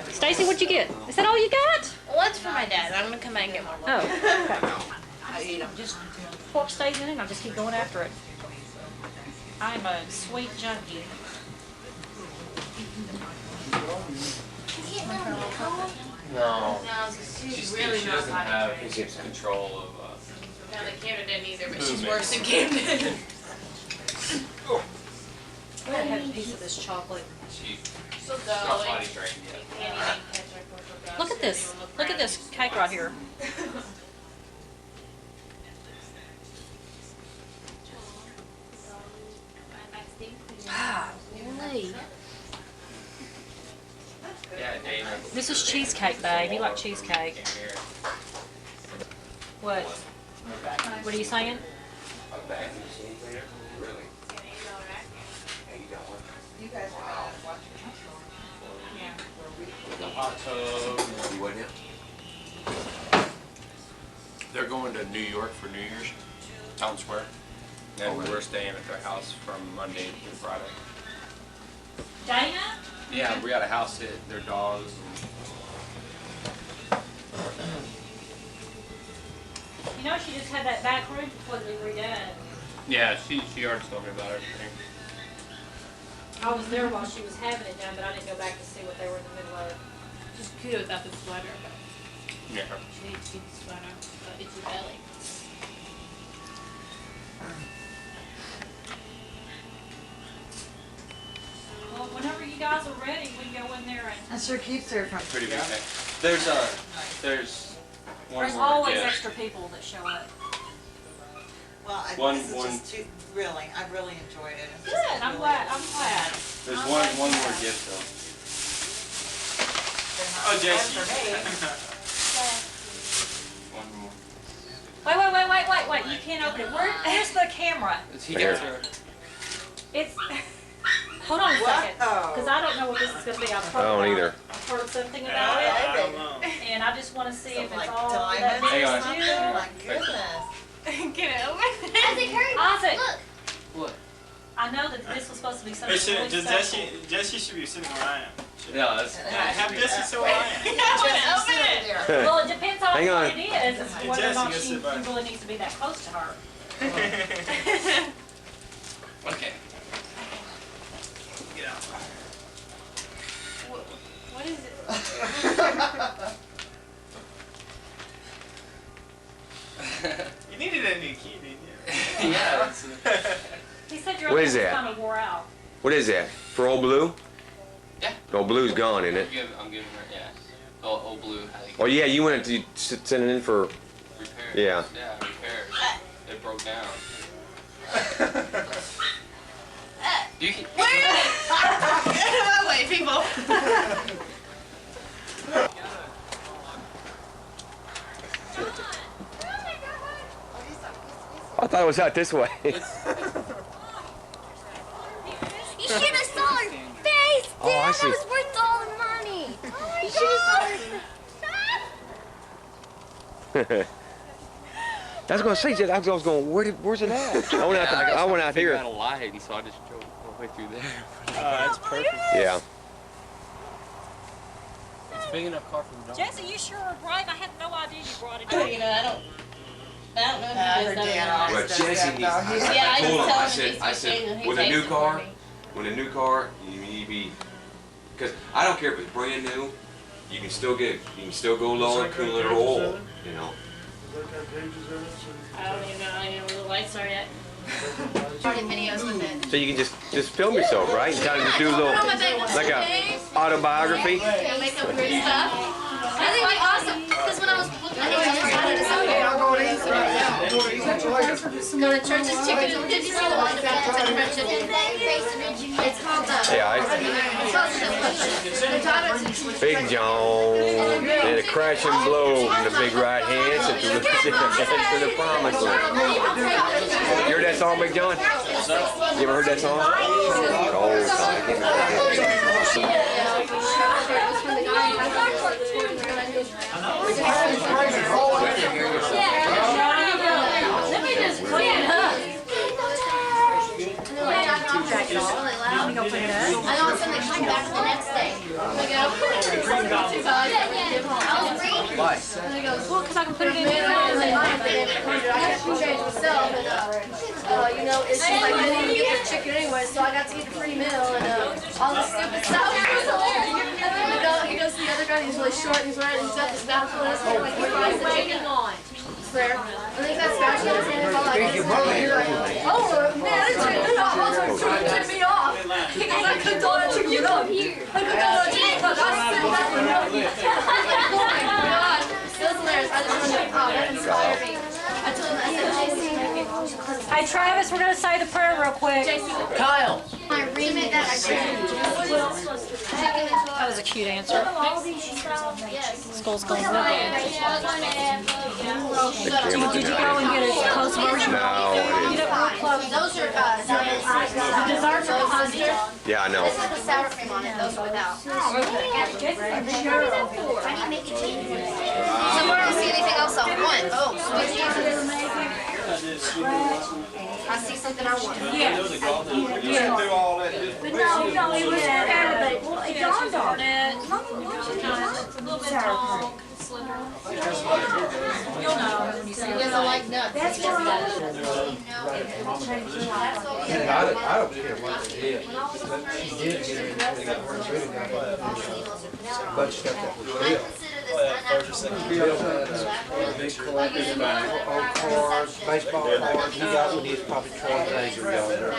Stacy, what'd you get? Is that all you got? Well, that's for my dad. I'm gonna come back and get more. Oh, okay. I eat them. Just pork stays in it, and I'll just keep going after it. I'm a sweet junkie. No. No, she's really She not doesn't have popular. control of. No, the Camden didn't either, but she's worse than Camden. I'm gonna have a piece of this chocolate. She's She'll go. not and potty trained you yet. can't even catch her for her Look at this. Look at this cake right here. Really? Yeah, Dana. This is cheesecake, babe. You like cheesecake. What? What are you saying? Really? Hey, you got one? You guys are watching. The hot tub. You what now? They're going to New York for New Year's, Town Square. And we're staying at their house from Monday to Friday. Dana? Yeah, we got a house sit, their dogs. You know she just had that back room completely redone. Yeah, she already told me about everything. I was there while she was having it done, but I didn't go back to see what they were in the middle of. She's good without the sweater, but Yeah. she needs to get the sweater. But it's your belly. Well, whenever you guys are ready, we can go in there and. That sure keeps her from. Pretty big thing. There's one There's more always gift. extra people that show up. Well, One- this is one- just too, really, I really enjoyed it. It's Good, just I'm really- glad, I'm glad. There's I'm one glad one you more have. gift though. they're not Oh, fun Jesse. for me. One more. Wait, you can't open it. Where's the camera? camera. He got her. It's, hold on a second, because I don't know what this is gonna be. I've heard I don't about it. either. I've heard something about it, I don't know. and I just wanna see if it's Like all that diamonds big or deal. something? My goodness. Get it over. Isaac, hurry. Isaac, Look. What? I know that this was supposed to be something It should, really just special. Jesse should be sitting where I am. Yeah, that's. Yeah, have Jesse sit where I am. Open it. Well, it depends on Hang what on. it is, as to whether or Jesse, not go she sit by. really needs to be that close to her. Okay. Get out. What is it? You needed a new key, didn't you? Yeah. He said your What other is one that? kind of wore out. What is that? For old blue? Yeah. Old blue's gone, isn't it? I'm giving her, yeah. Old blue. I think. Oh yeah, you wanted to send it in for. Repairs. Yeah. Yeah, repairs. It broke down. You can. Get out of my way, people. I thought it was out this way. You should have saw her face. Oh, I Dad, see. that was worth all the money. You should have saw her face. I was gonna say, I was going, where's it at? I went out figured here. out a light, and so I just drove all the way through there. That's perfect. Yeah. It's a big enough car for the dog. Jesse, you sure are brave. I had no idea you brought it You up. know, I don't know who Her does dad that. always But does Jesse that, needs. though. He's- Yeah, I I told just him. tell I him said, he's I said, taking- he with a takes new it car, for me. with a new car, you need to be, because I don't care if it's brand new. You can still go low on coolant or oil. You know. I don't even know where the lights are yet. Started videos with it. So you can just film yourself, right? And kind of just do a little, like a autobiography. Make up weird stuff. I think it'd be awesome. Because when I was looking at it, I decided to say, go to church's chicken. Did you see the one that went to the fried chicken? It's called Yeah, Big John did a crash and blow in the big right hand to the promised land. You heard that song, Big John? You ever heard that song? Oh, Let me just clean it up. Let me go put it up. I know it's something come back the next day. I go, Why? and he goes, well, because I can put it in there. I was like, I have to change myself. And, you know, it's just like, I didn't get the chicken anyway, so I got to eat the free meal and all this stupid stuff. He goes to the other guy, he's really short, he's got the spatula, and like, he fries the chicken on. Prayer. And he's got spatula in his hand, all like this. Oh, man, it took me off. He goes, I cooked all that chicken. You come here. I cooked all that chicken. I was sitting back and oh my God. It was hilarious. I just wanted to, that inspired me. I told him, I said, JC. Hey, Travis, we're going to say the prayer real quick. Kyle! I remade that. I That was a cute answer. School's going well. the camera Did you go and get a close version? No, I You didn't. know, real close. Those are, the desserts are positive. Yeah, I know. This is the sour cream on it, those are without. I need to make a change. Somewhere I don't see anything else I want. Oh, sweet Jesus. I see something I want. Do all that. But no, it was better, but, well, it dawned on it. A little bit tall, slender. You'll know when you see He it. doesn't like nuts. That's I don't care what they did. She did get it. They got her really got a bunch of stuff that was built. Built a big collection of old cars, baseball cards. He got with his probably 12 days ago.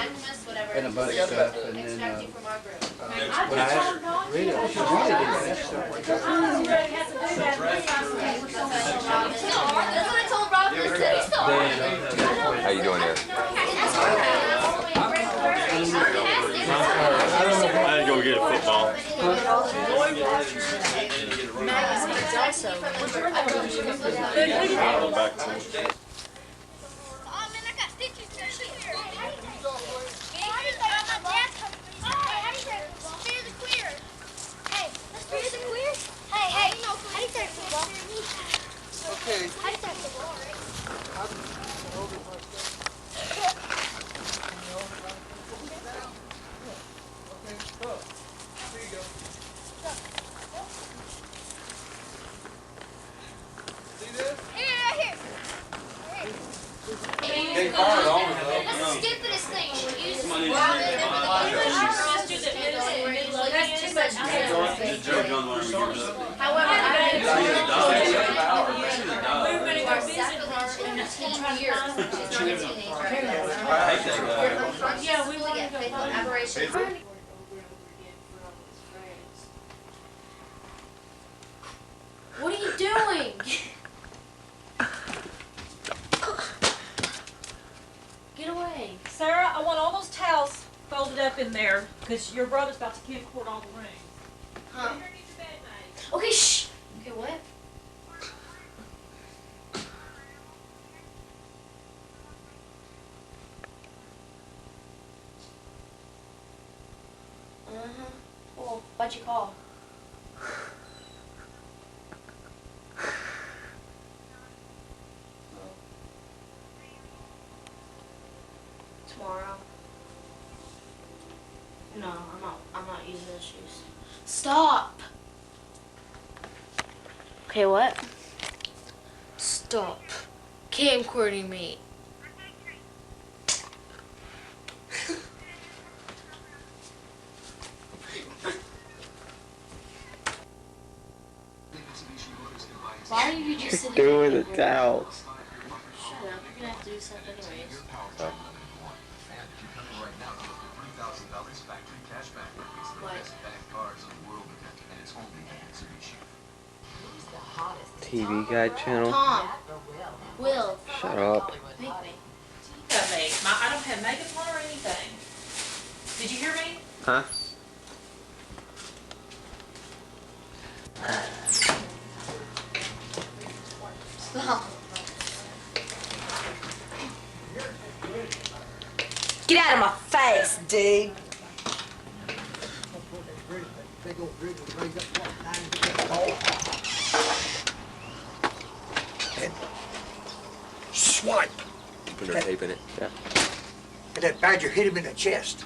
And a bunch of stuff. And then, when I asked her, really, she really did that stuff. That's what I told Robert. How you doing there? I had to go get a football. Oh man, I got stitches. That's the stupidest thing. You use Just do the middle and middle of That's it. too much However, We were gonna go our visit second her in and 10 try to years, find she's not a teenager. You're unconscious, Yeah, we you wanted get to go fatal find her. aberration. What are you doing? Get away. Sarah, I want all those towels folded up in there, because your brother's about to camcord all the rooms. Huh? Okay, shh. Okay, what? Uh-huh. Well, what'd you call? Tomorrow. No, I'm not using those shoes. Stop! Okay, what? Stop. Camcording me. Why are you just sitting Doing there? the towels. Shut up, you're gonna have to do stuff anyways. TV Guide channel. Tom. Will. Shut up. Make me. I don't have makeup on or anything. Did you hear me? Huh? Stop. Get out of my face, dude. Swipe. Put her tape in it. Yeah. And that badger hit him in the chest.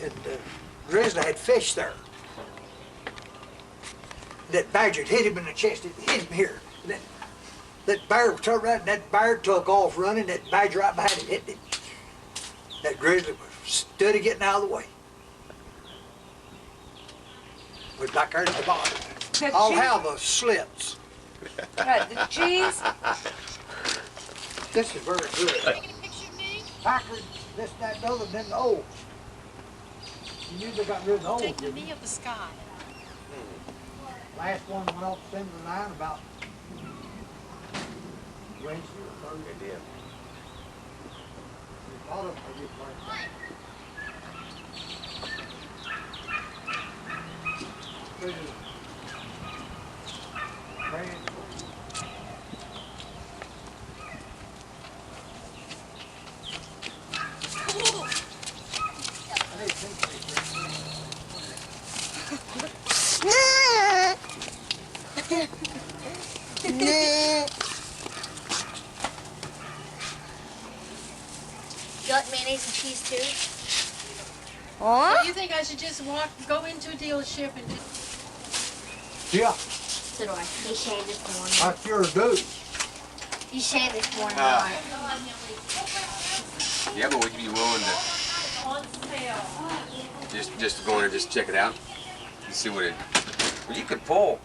And Grizzly had fish there. That badger hit him in the chest. It hit him here. And that bear turned around and that bear took off running. That badger right behind him hit him. That grizzly was steady getting out of the way. Was back there at the bottom. I'll have the slits. The cheese? This is very good. Packard, this, that, and the other, then the old. You knew they got rid of the old, didn't you? of the sky. Last one went off the assembly line about Wednesday or Thursday. They did. A lot of them are getting right. You like mayonnaise and cheese too? So you think I should just go into a dealership and just... Yeah, So do I. He shaved this morning. I sure do. You shaved this morning. Yeah, but would you be willing to just go in and just check it out and see what it? Well, you could pull.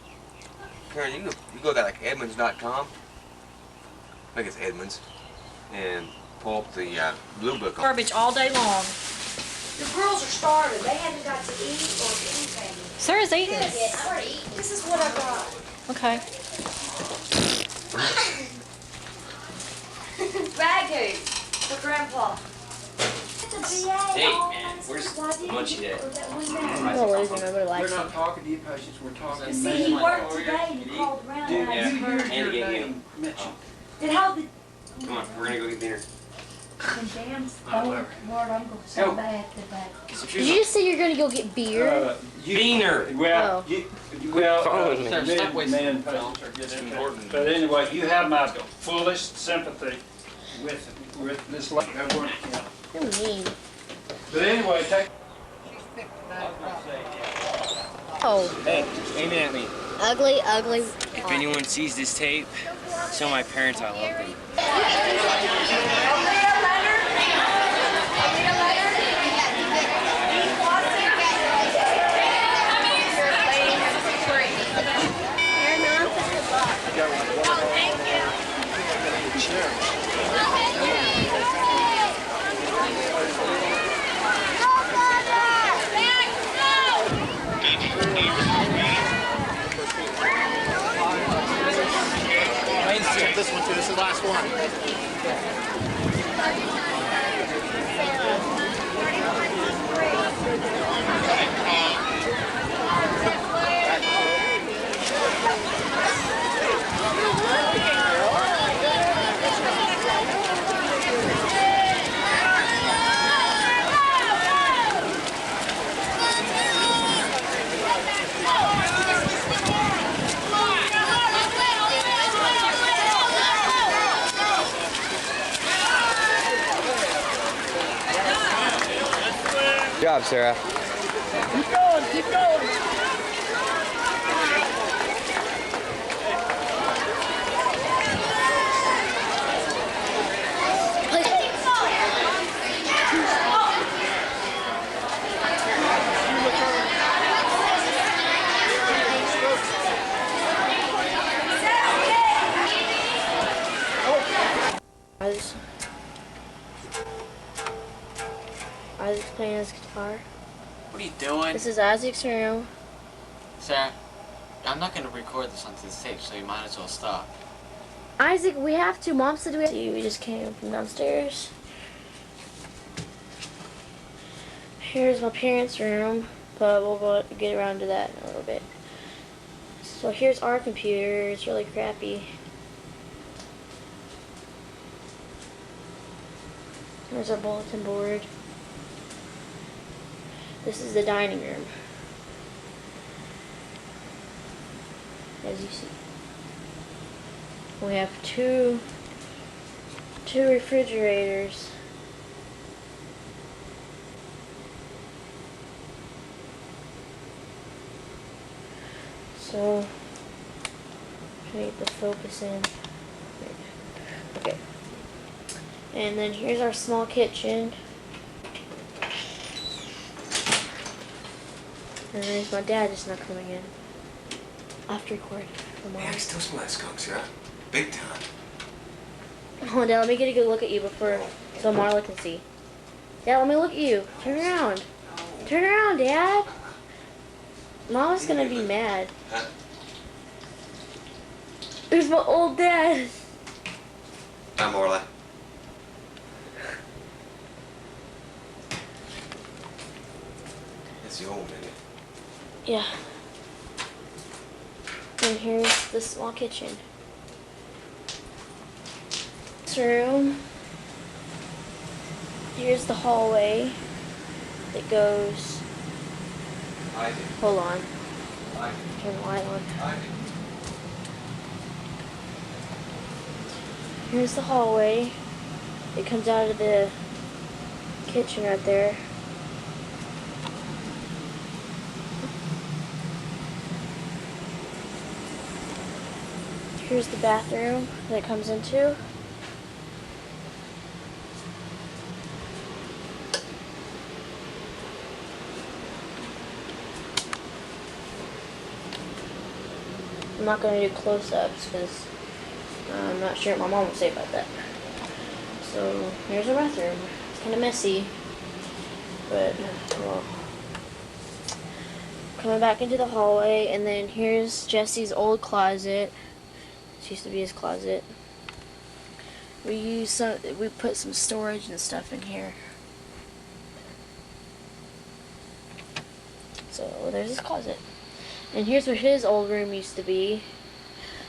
Karen, you go to like Edmunds.com. I think it's Edmunds, and pull up the blue book. Garbage all day long. The girls are starving. They haven't got to eat or anything. Sarah's eating. Yes, I've already eaten. This is what I brought. Okay. Ragu for Grandpa. Hey, man, where's Munchie at? We're not talking to you patients, we're talking... See, he worked today and he called around and I just heard Andy gave you. Mitchell. Did how the Come on, we're gonna go get dinner. damn Lord, I'm going so bad today. Some Did shoes you just say you're gonna go get beer? Beaner. Well, Following me. man patients are getting important. But anyway, you have my fullest sympathy with this lady. You're mean. But anyway, take. Oh. Hey, aim it at me. Ugly, ugly If anyone sees this tape, tell my parents I love them. This one too. This is the last one. Good job, Sarah. Keep going, keep going. Isaac's playing his guitar. What are you doing? This is Isaac's room. Sarah, I'm not going to record this onto this tape, so you might as well stop. Isaac, we have to. Mom said we have to. We just came from downstairs. Here's my parents' room, but we'll get around to that in a little bit. So here's our computer. It's really crappy. Here's our bulletin board. This is the dining room, as you see. We have two refrigerators. So, try to get the focus in. Okay. And then here's our small kitchen. And there's my dad just not coming in. After record. Yeah, I still smell that skunk, Sarah. Big time. Hold on, Dad, let me get a good look at you before, so Marla can see. Dad, let me look at you. Turn around. Turn around, Dad. Mama's gonna be mad. Huh? There's my old dad. Hi, Morla. That's the old man. Yeah. And here's the small kitchen. This room. Here's the hallway that goes. Hold on. Turn the light on. Here's the hallway. It comes out of the kitchen right there. Here's the bathroom that it comes into. I'm not going to do close-ups because I'm not sure what my mom will say about that. So here's our bathroom. It's kind of messy, but well. Coming back into the hallway, and then here's Jesse's old closet. This used to be his closet. We put some storage and stuff in here. So there's his closet. And here's where his old room used to be.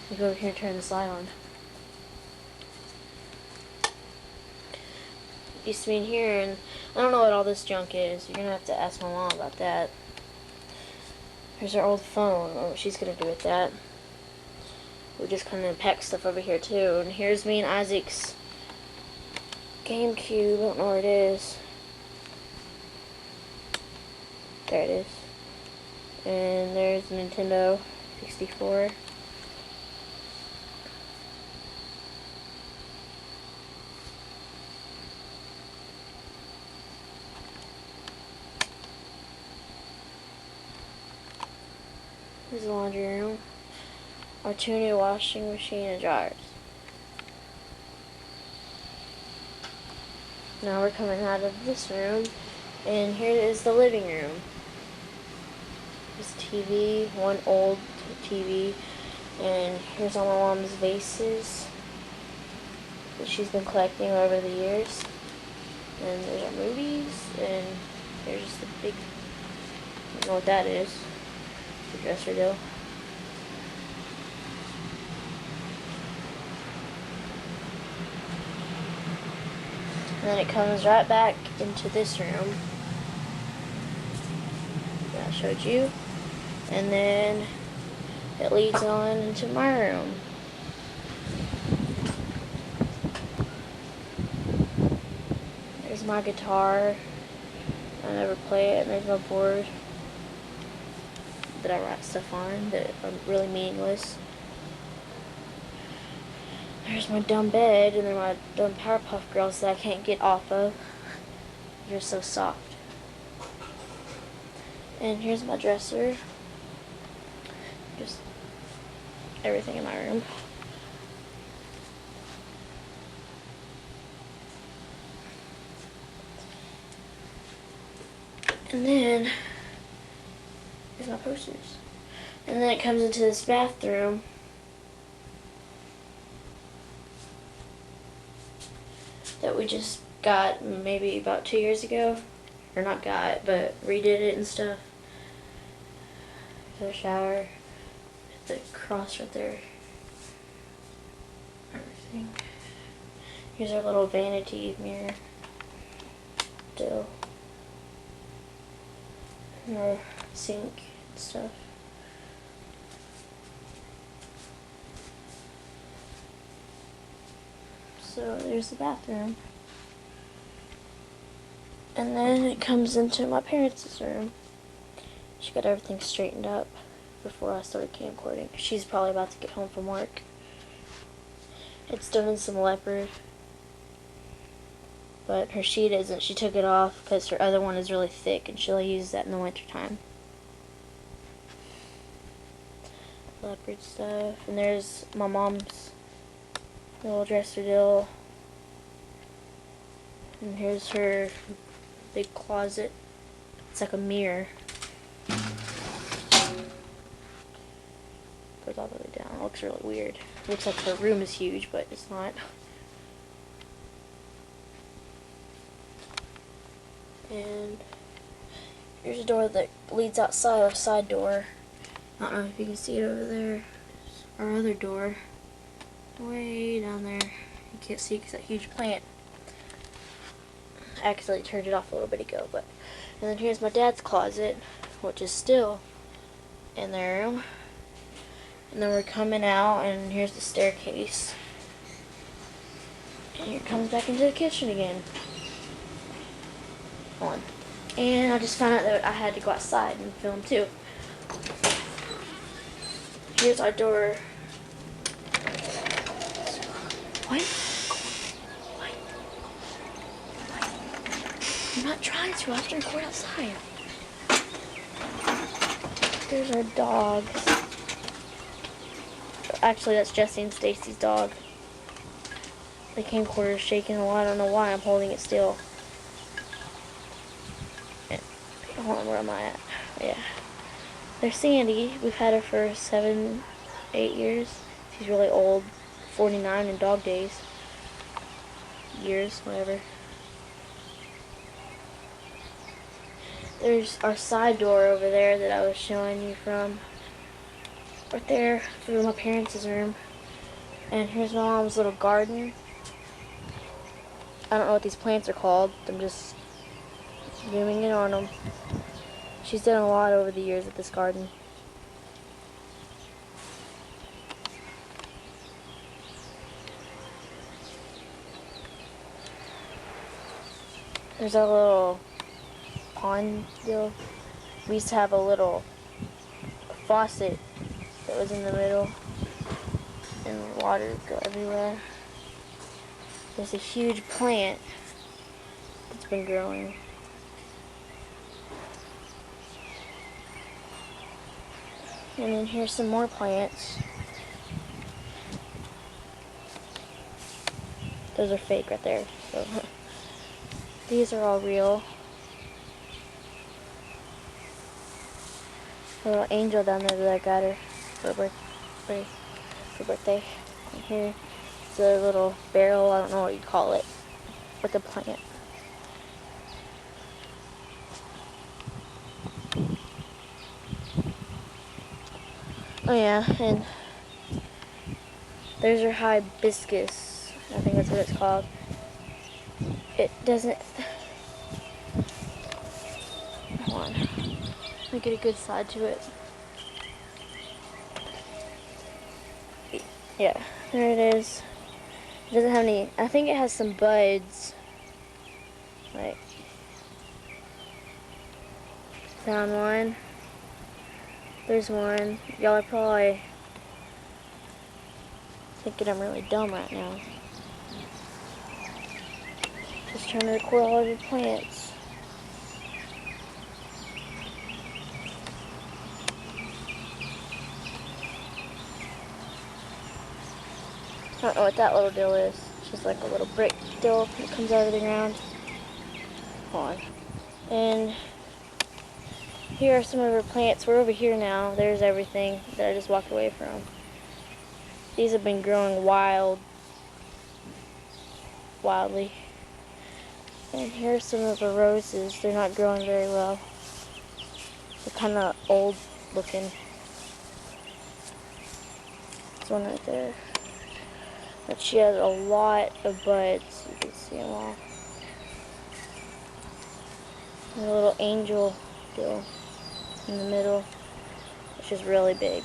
Let me go over here and turn this light on. It used to be in here, and I don't know what all this junk is. You're gonna have to ask my mom about that. Here's our old phone. I don't know what she's gonna do with that. We just kind of pack stuff over here too. And here's me and Isaac's GameCube. I don't know where it is. There it is. And there's the Nintendo 64. is the laundry room. Our 2 new washing machine and dryers. Now we're coming out of this room, and here is the living room. There's TV, one old TV, and here's all my mom's vases that she's been collecting over the years. And there's our movies, and there's just the big, I don't know what that is, the dresser though. And then it comes right back into this room that I showed you. And then it leads on into my room. There's my guitar. I never play it. There's my board that I write stuff on that are really meaningless. There's my dumb bed, and then my dumb Powerpuff Girls that I can't get off of. They're so soft. And here's my dresser. Just everything in my room. And then here's my posters. And then it comes into this bathroom. That we just got maybe about 2 years ago. Or not got, but redid it and stuff. There's a shower. The cross right there. Everything. Here's our little vanity mirror. Still. And our sink and stuff. So there's the bathroom. And then it comes into my parents' room. She got everything straightened up before I started camcording. She's probably about to get home from work. It's done in some leopard. But her sheet isn't. She took it off because her other one is really thick and she'll use that in the winter time. Leopard stuff. And there's my mom's little dresser deal. And here's her big closet. It's like a mirror. Goes all the way down. It looks really weird. It looks like her room is huge, but it's not. And here's a door that leads outside, our side door. I don't know if you can see it over there. Our other door. Way down there. You can't see because that huge plant. I accidentally turned it off a little bit ago, but. And then here's my dad's closet, which is still in their room. And then we're coming out, and here's the staircase. And here it comes back into the kitchen again. On. And I just found out that I had to go outside and film too. Here's our door. What? What? I'm not trying to. I have to record outside. There's our dogs. Actually, that's Jesse and Stacy's dog. The camcorder is shaking a lot. I don't know why I'm holding it still. Hold on, where am I at? Yeah. There's Sandy. We've had her for 7, 8 years. She's really old. 49 in dog days. Years, whatever. There's our side door over there that I was showing you from. Right there, through my parents' room. And here's my mom's little garden. I don't know what these plants are called. I'm just zooming in on them. She's done a lot over the years with this garden. There's our little pond deal. We used to have a little faucet that was in the middle, and water would go everywhere. There's a huge plant that's been growing. And then here's some more plants. Those are fake right there. So these are all real. A little angel down there that I got her for birthday. And here's a little barrel, I don't know what you call it, with a plant. Oh yeah, and there's your hibiscus. I think that's what it's called. It doesn't... Hold on. Let me get a good side to it. Yeah, there it is. It doesn't have any... I think it has some buds. Like... Found one. There's one. Y'all are probably thinking I'm really dumb right now. Just trying to record all of your plants. I don't know what that little deal is. It's just like a little brick deal that comes out of the ground. Hold on. And here are some of our plants. We're over here now. There's everything that I just walked away from. These have been growing wildly. And here's some of the roses. They're not growing very well. They're kind of old looking. There's one right there. But she has a lot of buds. You can see them all. And a little angel deal in the middle, which is really big.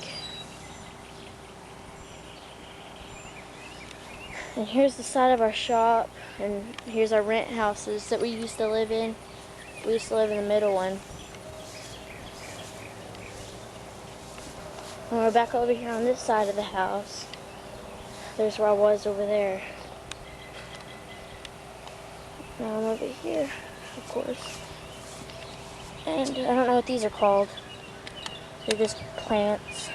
And here's the side of our shop, and here's our rent houses that we used to live in. We used to live in the middle one. And we're back over here on this side of the house. There's where I was over there. Now I'm over here, of course. And I don't know what these are called. They're just plants.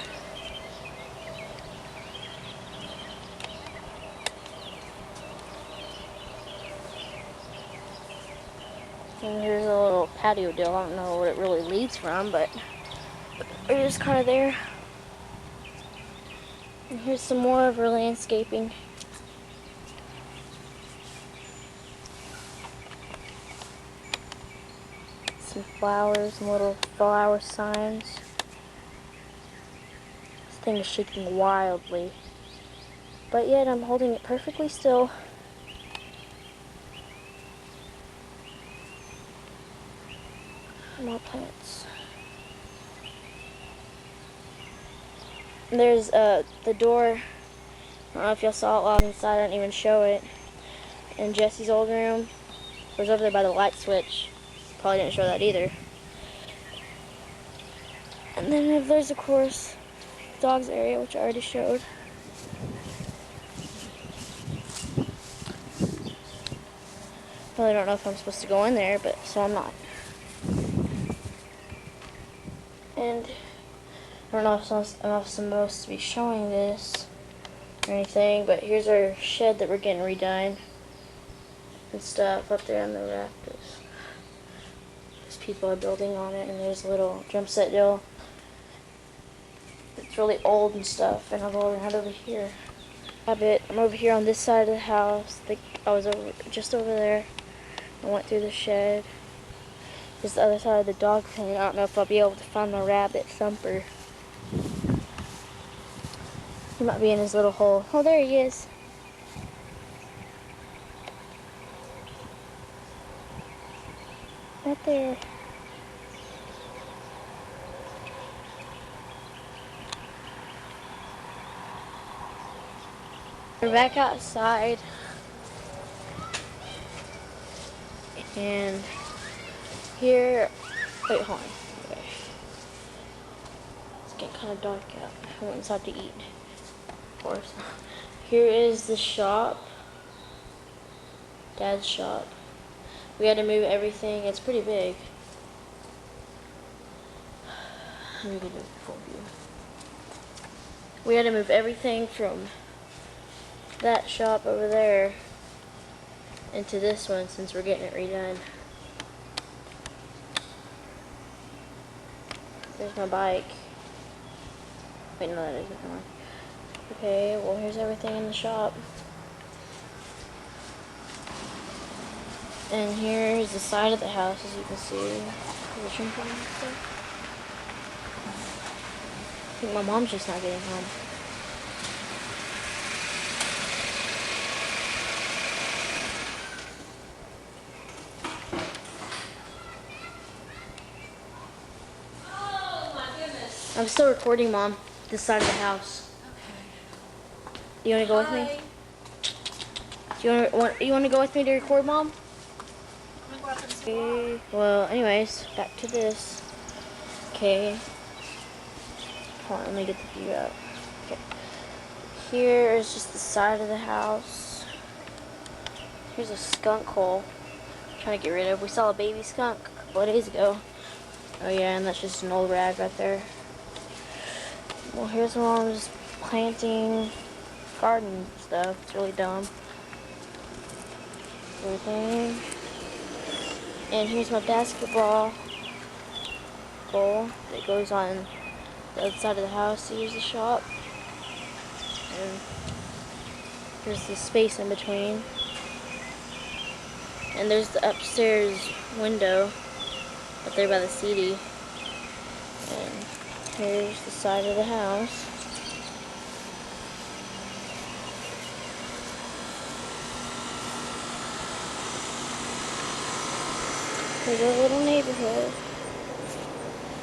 And here's a little patio deal. I don't know what it really leads from, but they're just kind of there. And here's some more of our landscaping. Some flowers and little flower signs. This thing is shaking wildly. But yet I'm holding it perfectly still. More plants. There's the door. I don't know if y'all saw it while inside. I didn't even show it. In Jesse's old room. It was over there by the light switch. Probably didn't show that either. And then there's, of course, the dog's area, which I already showed. Really don't know if I'm supposed to go in there, but so I'm not. And I don't know if I'm supposed to be showing this or anything, but here's our shed that we're getting redone and stuff up there in the rafters. There's people are building on it, and there's a little drum set deal. It's really old and stuff, and I'll go around over here. I'm over here on this side of the house. I was just over there. I went through the shed. This is the other side of the dog pen. I don't know if I'll be able to find my rabbit Thumper. He might be in his little hole. Oh, there he is. Right there. We're back outside. And here, wait, hold on. Okay. It's getting kind of dark out. I went inside to eat, of course. Here is the shop, Dad's shop. We had to move everything. It's pretty big. Let me get a full view. we had to move everything from that shop over there into this one since we're getting it redone. There's my bike. Wait, no, that isn't one. Okay, well, here's everything in the shop. And here's the side of the house, as you can see. The trim and stuff. I think my mom's just not getting home. Oh my goodness. I'm still recording, Mom. This side of the house. Okay. You want to go with me? You want to go with me to record, Mom? Okay. Well, anyways, back to this. Okay. Hold on, let me get the view up. Okay. Here is just the side of the house. Here's a skunk hole. I'm trying to get rid of. We saw a baby skunk a couple of days ago. Oh yeah, and that's just an old rag right there. Well, here's where I'm just planting garden stuff. It's really dumb. Everything. And here's my basketball goal that goes on the other side of the house. Here's the shop. And there's the space in between. And there's the upstairs window up there by the CD. And here's the side of the house. Here's our little neighborhood.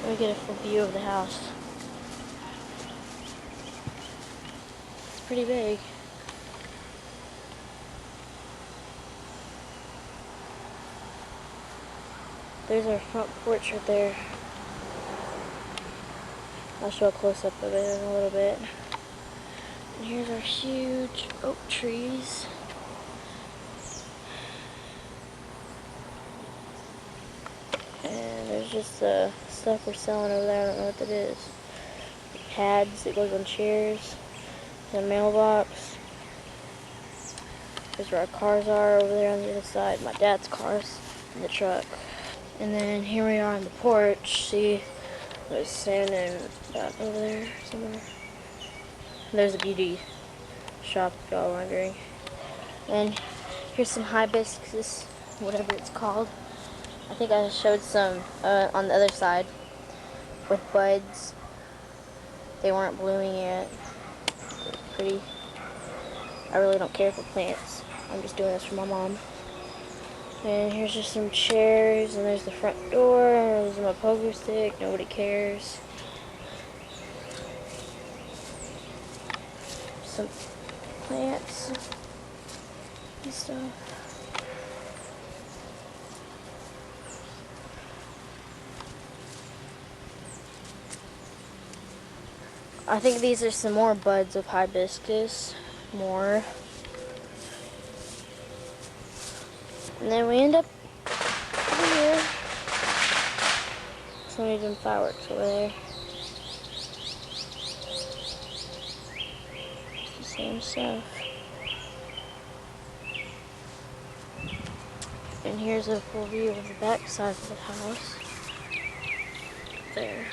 Let me get a full view of the house. It's pretty big. There's our front porch right there. I'll show a close-up of it in a little bit. And here's our huge oak trees. And there's just stuff we're selling over there. I don't know what that is. Pads that goes on chairs. The mailbox. There's where our cars are over there on the other side. My dad's cars in the truck. And then here we are on the porch. See, there's standing back over there somewhere. There's a beauty shop if y'all are wondering. And here's some hibiscus, whatever it's called. I think I showed some on the other side with buds. They weren't blooming yet. They're pretty. I really don't care for plants. I'm just doing this for my mom. And here's just some chairs, and there's the front door. There's my pogo stick. Nobody cares. Some plants and stuff. I think these are some more buds of hibiscus. More. And then we end up over here. Somebody doing fireworks over there. The same stuff. And here's a full view of the back side of the house. There.